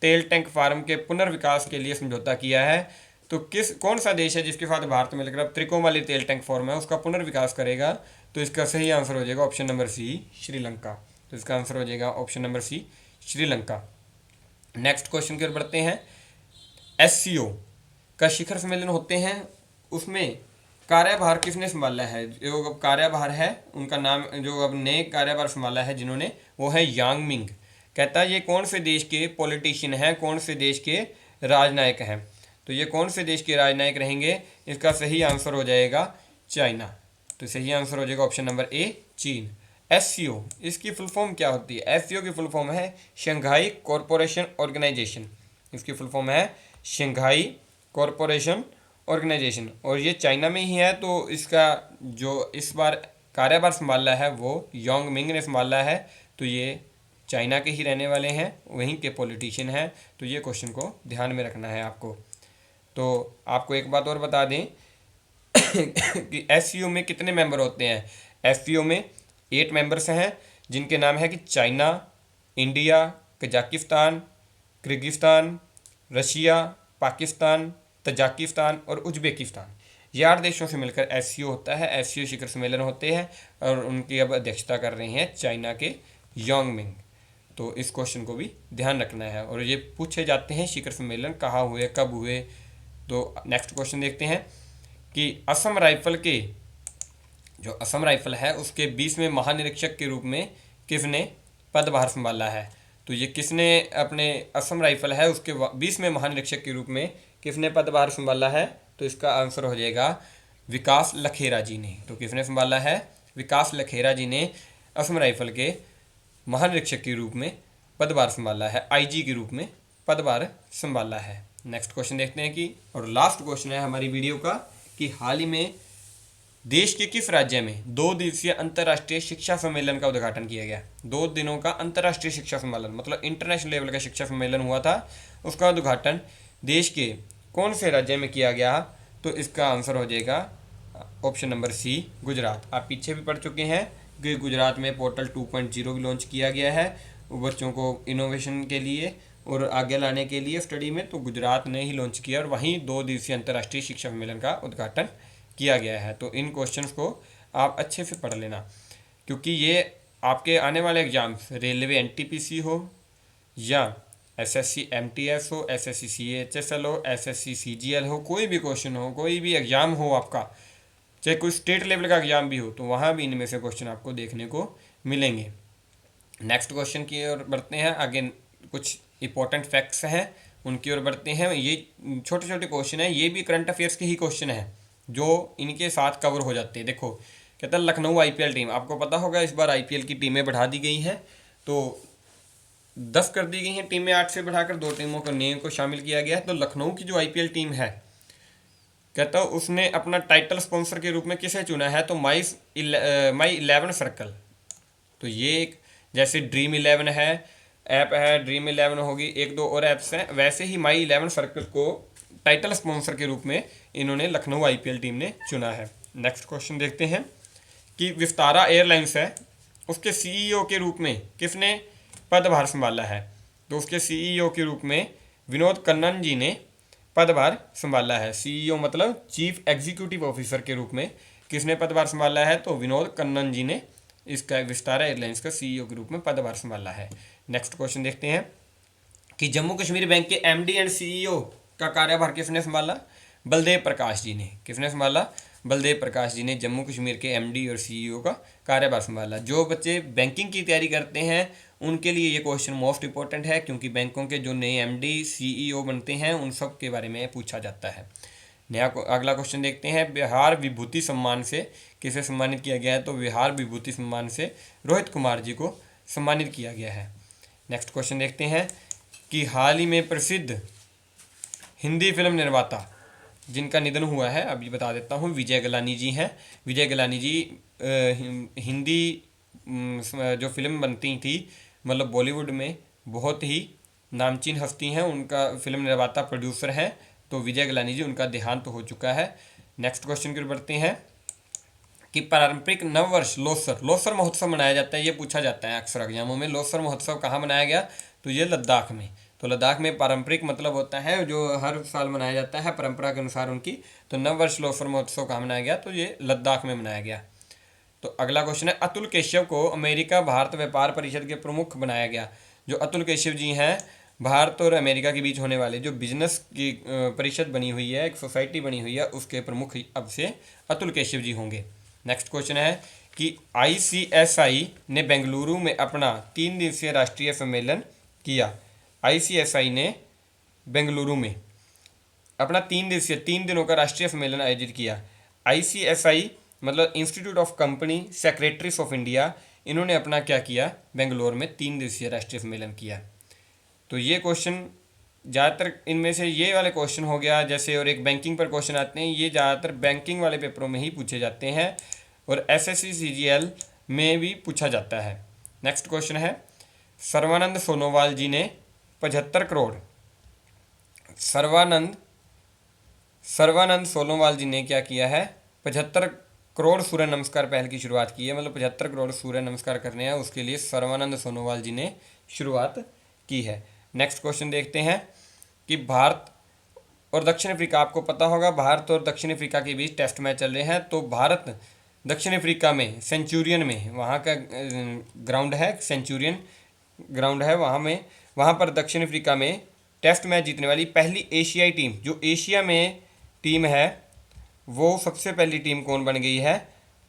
तेल टैंक फार्म के पुनर्विकास के लिए समझौता किया है? तो कौन सा देश है जिसके साथ भारत मिलकर अब त्रिकोमाली तेल टैंक फॉर्म है उसका पुनर्विकास करेगा? तो इसका सही आंसर हो जाएगा ऑप्शन नंबर सी, श्रीलंका। तो इसका आंसर हो जाएगा option number C, Sri Lanka. Next question की ओर बढ़ते हैं। एससीओ का शिखर सम्मेलन होते हैं, उसमें कार्यभार किसने संभाला है? जो अब कार्यभार है उनका नाम, जो अब नए कार्यभार संभाला है जिन्होंने, वो है यांग मिंग। कहता है ये कौन से देश के पॉलिटिशियन हैं, कौन से देश के राजनायक हैं? तो ये कौन से देश के राजनायक रहेंगे? इसका सही आंसर हो जाएगा चाइना। तो सही आंसर हो जाएगा ऑप्शन नंबर ए, चीन। एससीओ, इसकी फुल फॉर्म क्या होती है? एससीओ की फुल फॉर्म है शंघाई कॉरपोरेशन ऑर्गेनाइजेशन। इसकी फुल फॉर्म है शंघाई कॉरपोरेशन ऑर्गेनाइजेशन, और ये चाइना में ही है। तो इसका जो इस बार कार्यभार संभाला है वो यांग मिंग ने संभाला है। तो ये चाइना के ही रहने वाले हैं, वहीं के पॉलिटिशियन हैं। तो ये क्वेश्चन को ध्यान में रखना है आपको। तो आपको एक बात और बता दें कि एससीओ में कितने मेंबर होते हैं? एससीओ में 8 मेंबर्स हैं, जिनके नाम है कि China, India, Kazakhstan, Kyrgyzstan, Russia, Pakistan, Tajikistan और उज्बेकिस्तान। ये 8 देशों से मिलकर एससीओ होता है। एससीओ शिखर सम्मेलन होते हैं और उनकी अब अध्यक्षता कर रहे हैं चाइना के यांग मिंग। तो इस क्वेश्चन को भी ध्यान रखना है, और ये पूछे जाते हैं शिखर सम्मेलन कहाँ हुए, कब हुए। तो नेक्स्ट क्वेश्चन देखते हैं कि असम राइफल के, जो असम राइफल है उसके 20वें महानिरीक्षक के रूप में किसने पदभार संभाला है? तो ये किसने अपने असम राइफल है उसके 20वें महानिरीक्षक के रूप में किसने पदभार संभाला है? तो इसका आंसर हो जाएगा विकास लखेरा जी ने। तो किसने संभाला है? विकास लखेरा जी ने असम राइफल के महानिरीक्षक के रूप में पदभार संभाला है, आईजी के रूप में पदभार संभाला है। नेक्स्ट क्वेश्चन देखते हैं कि, और लास्ट क्वेश्चन है हमारी वीडियो का, कि हाल ही में देश के किस राज्य में 2 दिवसीय अंतर्राष्ट्रीय शिक्षा सम्मेलन का उद्घाटन किया गया? 2 दिनों का अंतर्राष्ट्रीय शिक्षा सम्मेलन, मतलब इंटरनेशनल लेवल का शिक्षा सम्मेलन हुआ था, उसका उद्घाटन देश के कौन से राज्य में किया गया? तो इसका आंसर हो जाएगा ऑप्शन नंबर सी, गुजरात। आप पीछे भी पढ़ चुके हैं कि गुजरात में पोर्टल 2.0 भी लॉन्च किया गया है बच्चों को इनोवेशन के लिए और आगे लाने के लिए स्टडी में। तो गुजरात ने ही लॉन्च किया और वहीं 2 दिवसीय अंतर्राष्ट्रीय शिक्षा सम्मेलन का उद्घाटन किया गया है। तो इन क्वेश्चंस को आप अच्छे से पढ़ लेना, क्योंकि ये आपके आने वाले एग्जाम्स, रेलवे एनटीपीसी हो या एसएससी एमटीएस हो, एसएससी सीएचएसएल हो, एसएससी सीजीएल हो, कोई भी क्वेश्चन हो, कोई भी एग्ज़ाम हो आपका, चाहे कोई स्टेट लेवल का एग्ज़ाम भी हो, तो वहाँ भी इनमें से क्वेश्चन आपको देखने को मिलेंगे। नेक्स्ट क्वेश्चन की ओर बढ़ते हैं। आगे कुछ इंपॉर्टेंट फैक्ट्स हैं, उनकी ओर बढ़ते हैं। ये छोटे छोटे क्वेश्चन हैं, ये भी करंट अफेयर्स के ही क्वेश्चन हैं जो इनके साथ कवर हो जाते हैं। देखो, कहता है लखनऊ आईपीएल टीम, आपको पता होगा इस बार आईपीएल की टीमें बढ़ा दी गई हैं। तो 10 कर दी गई हैं टीमें, 8 से बढ़ाकर 2 टीमों को नए को शामिल किया गया है। तो लखनऊ की जो आईपीएल टीम है, कहता है उसने अपना टाइटल स्पॉन्सर के रूप में किसे चुना है? तो माई 11 सर्कल। तो ये एक, जैसे ड्रीम 11 है, ऐप है, ड्रीम 11 होगी, 1-2 और ऐप्स हैं, वैसे ही माई 11 सर्कल को टाइटल स्पॉन्सर के रूप में इन्होंने लखनऊ आईपीएल टीम ने चुना है। नेक्स्ट क्वेश्चन देखते हैं कि विस्तारा एयरलाइंस है, उसके सीईओ के रूप में किसने पदभार संभाला है? तो उसके सीईओ के रूप में विनोद कन्नन जी ने पदभार संभाला है। सीईओ मतलब चीफ एग्जीक्यूटिव ऑफिसर के रूप में किसने पदभार संभाला है? तो विनोद कन्नन जी ने इसका विस्तारा एयरलाइंस का सीईओ के रूप में पदभार संभाला है। नेक्स्ट क्वेश्चन देखते हैं कि जम्मू कश्मीर बैंक के एमडी एंड सीईओ का कार्यभार किसने संभाला? बलदेव प्रकाश जी ने। किसने संभाला? बलदेव प्रकाश जी ने जम्मू कश्मीर के एमडी और सीईओ का कार्यभार संभाला। जो बच्चे बैंकिंग की तैयारी करते हैं उनके लिए ये क्वेश्चन मोस्ट इंपॉर्टेंट है, क्योंकि बैंकों के जो नए एमडी सीईओ बनते हैं उन सब के बारे में पूछा जाता है। अगला क्वेश्चन देखते हैं, बिहार विभूति सम्मान से किसे सम्मानित किया गया है? तो बिहार विभूति सम्मान से रोहित कुमार जी को सम्मानित किया गया है। नेक्स्ट क्वेश्चन देखते हैं कि हाल ही में प्रसिद्ध हिंदी फिल्म निर्माता जिनका निधन हुआ है, अभी बता देता हूँ, विजय गलानी जी हैं। विजय गलानी जी हिंदी जो फिल्म बनती थी, मतलब बॉलीवुड में बहुत ही नामचीन हस्ती हैं, उनका फिल्म निर्माता प्रोड्यूसर हैं। तो विजय गलानी जी, उनका देहांत हो चुका है। नेक्स्ट क्वेश्चन की ओर बढ़ते हैं कि पारंपरिक नववर्ष लोसर महोत्सव मनाया जाता है। ये पूछा जाता है अक्सर एग्जामों में, लोसर महोत्सव कहाँ मनाया गया? तो ये लद्दाख में। तो लद्दाख में पारंपरिक मतलब होता है जो हर साल मनाया जाता है परंपरा के अनुसार उनकी। तो नववर्ष लोफर महोत्सव कहाँ मनाया गया, तो ये लद्दाख में मनाया गया। तो अगला क्वेश्चन है, अतुल केशव को अमेरिका भारत व्यापार परिषद के प्रमुख बनाया गया। जो अतुल केशव जी हैं, भारत और अमेरिका के बीच होने वाले जो बिजनेस की परिषद बनी हुई है, एक सोसाइटी बनी हुई है, उसके प्रमुख अब से अतुल केशव जी होंगे। नेक्स्ट क्वेश्चन है कि आईसीएसआई ने बेंगलुरु में अपना 3 दिवसीय राष्ट्रीय सम्मेलन किया। आईसीएसआई ने बेंगलुरु में अपना 3 दिनों का राष्ट्रीय सम्मेलन आयोजित किया। आईसीएसआई मतलब institute of company secretaries of India, इन्होंने अपना क्या किया, बेंगलोर में 3 दिवसीय राष्ट्रीय सम्मेलन किया। तो ये क्वेश्चन ज़्यादातर इनमें से ये वाले क्वेश्चन हो गया जैसे, और एक बैंकिंग पर क्वेश्चन आते हैं, ये ज़्यादातर बैंकिंग वाले पेपरों में ही पूछे जाते हैं और एसएससी सीजीएल में भी पूछा जाता है। नेक्स्ट क्वेश्चन है, सर्वानंद सोनोवाल जी ने 75 करोड़ सर्वानंद सोनोवाल जी ने क्या किया है, 75 करोड़ सूर्य नमस्कार पहल की शुरुआत की है। मतलब 75 करोड़ सूर्य नमस्कार करने हैं, उसके लिए सर्वानंद सोनोवाल जी ने शुरुआत की है। नेक्स्ट क्वेश्चन देखते हैं कि भारत और दक्षिण अफ्रीका, आपको पता होगा भारत और दक्षिण अफ्रीका के बीच टेस्ट मैच चल रहे हैं। तो भारत दक्षिण अफ्रीका में सेंचुरियन में, वहाँ का ग्राउंड है, सेंचुरियन ग्राउंड है, वहाँ पर दक्षिण अफ्रीका में टेस्ट मैच जीतने वाली पहली एशियाई टीम, जो एशिया में टीम है, वो सबसे पहली टीम कौन बन गई है,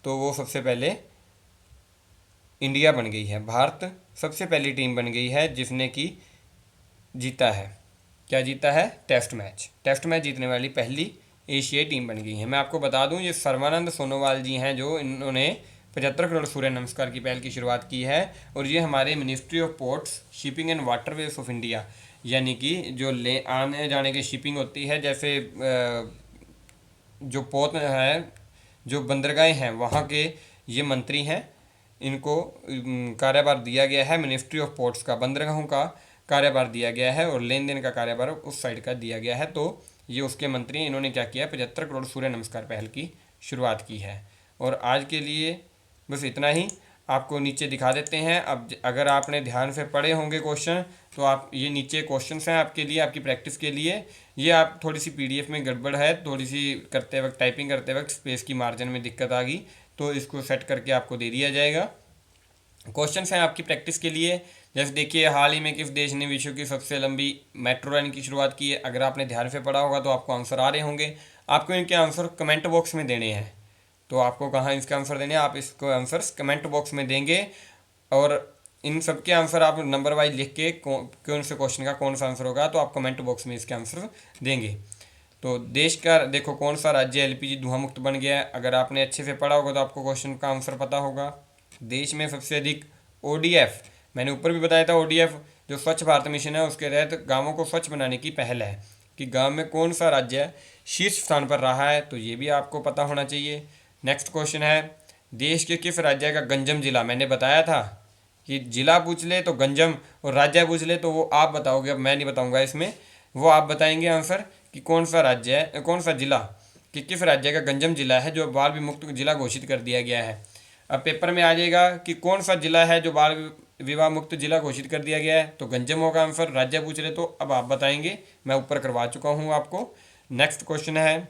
तो वो सबसे पहले इंडिया बन गई है। भारत सबसे पहली टीम बन गई है जिसने कि जीता है, क्या जीता है, टेस्ट मैच जीतने वाली पहली एशियाई टीम बन गई है। मैं आपको बता दूं, ये सर्वानंद सोनोवाल जी हैं जो इन्होंने 75 करोड़ सूर्य नमस्कार की पहल की शुरुआत की है। और ये हमारे ministry of ports shipping and waterways of India, यानी कि जो ले आने जाने की शिपिंग होती है, जैसे जो पोत है, जो बंदरगाहें हैं, वहाँ के ये मंत्री हैं। इनको कार्यभार दिया गया है, मिनिस्ट्री ऑफ पोर्ट्स का बंदरगाहों का कार्यभार दिया गया है और लेन देन का कार्यभार उस साइड का दिया गया है। तो ये उसके मंत्री हैं, इन्होंने क्या किया, 75 करोड़ सूर्य नमस्कार पहल की शुरुआत की है। और आज के लिए बस इतना ही, आपको नीचे दिखा देते हैं। अब अगर आपने ध्यान से पढ़े होंगे क्वेश्चन, तो आप ये नीचे क्वेश्चंस हैं आपके लिए, आपकी प्रैक्टिस के लिए। ये आप थोड़ी सी पीडीएफ में गड़बड़ है, थोड़ी सी करते वक्त, टाइपिंग करते वक्त स्पेस की मार्जिन में दिक्कत आ गई, तो इसको सेट करके आपको दे दिया जाएगा। क्वेश्चंस हैं आपकी प्रैक्टिस के लिए। जैसे देखिए, हाल ही में किस देश ने विश्व की सबसे लंबी मेट्रो लाइन की शुरुआत की है। अगर आपने ध्यान से पढ़ा होगा तो आपको आंसर आ रहे होंगे। आपको इनके आंसर कमेंट बॉक्स में देने हैं। तो आपको कहाँ इसके आंसर देने हैं, आप इसको आंसर्स कमेंट बॉक्स में देंगे और इन सब के आंसर आप नंबर वाइज लिख के कौन से क्वेश्चन का कौन सा आंसर होगा, तो आप कमेंट बॉक्स में इसके आंसर देंगे। तो देश का देखो, कौन सा राज्य एलपीजी धुआं मुक्त बन गया है। अगर आपने अच्छे से पढ़ा होगा तो आपको क्वेश्चन का आंसर पता होगा। देश में सबसे अधिक ओडीएफ, मैंने ऊपर भी बताया था, ओडीएफ जो स्वच्छ भारत मिशन है उसके तहत गाँवों को स्वच्छ बनाने की पहल है, कि गाँव में कौन सा राज्य शीर्ष स्थान पर रहा है, तो ये भी आपको पता होना चाहिए। नेक्स्ट क्वेश्चन है, देश के किस राज्य का गंजम जिला, मैंने बताया था कि जिला पूछ ले तो गंजम और राज्य पूछ ले तो वो आप बताओगे, अब मैं नहीं बताऊंगा इसमें, वो आप बताएंगे आंसर कि कौन सा राज्य है, कौन सा जिला, कि किस राज्य का गंजम जिला है जो बाल विमुक्त जिला घोषित कर दिया गया है। अब पेपर में आ जाएगा कि कौन सा जिला है जो बाल विवाह मुक्त जिला घोषित कर दिया गया है, तो गंजम होगा आंसर। राज्य पूछ रहे तो अब आप बताएंगे, मैं ऊपर करवा चुका हूँ आपको। नेक्स्ट क्वेश्चन है,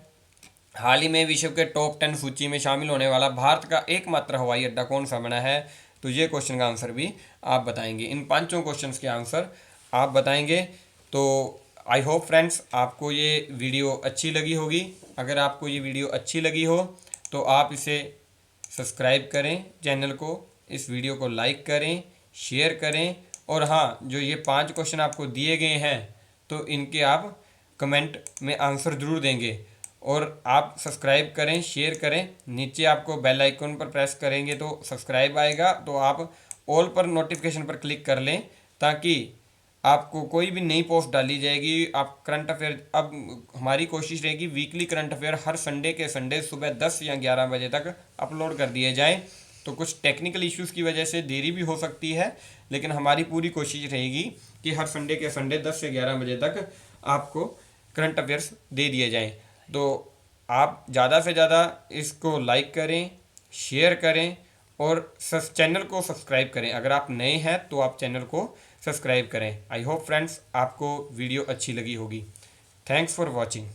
हाल ही में विश्व के टॉप 10 सूची में शामिल होने वाला भारत का एकमात्र हवाई अड्डा कौन सा बना है, तो ये क्वेश्चन का आंसर भी आप बताएंगे। इन पांचों क्वेश्चंस के आंसर आप बताएंगे। तो आई होप फ्रेंड्स आपको ये वीडियो अच्छी लगी होगी। अगर आपको ये वीडियो अच्छी लगी हो तो आप इसे सब्सक्राइब करें चैनल को, इस वीडियो को लाइक करें, शेयर करें, और हाँ, जो ये 5 क्वेश्चन आपको दिए गए हैं तो इनके आप कमेंट में आंसर ज़रूर देंगे। और आप सब्सक्राइब करें, शेयर करें, नीचे आपको बेल आइकन पर प्रेस करेंगे तो सब्सक्राइब आएगा, तो आप ऑल पर नोटिफिकेशन पर क्लिक कर लें ताकि आपको कोई भी नई पोस्ट डाली जाएगी। आप करंट अफेयर, अब हमारी कोशिश रहेगी वीकली करंट अफेयर हर संडे के संडे सुबह 10 या 11 बजे तक अपलोड कर दिए जाएँ। तो कुछ टेक्निकल इश्यूज़ की वजह से देरी भी हो सकती है, लेकिन हमारी पूरी कोशिश रहेगी कि हर संडे के संडे 10 से 11 बजे तक आपको करंट अफेयर्स दे दिए जाएँ। तो आप ज़्यादा से ज़्यादा इसको लाइक करें, शेयर करें और चैनल को सब्सक्राइब करें। अगर आप नए हैं तो आप चैनल को सब्सक्राइब करें। आई होप फ्रेंड्स आपको वीडियो अच्छी लगी होगी। Thanks for watching.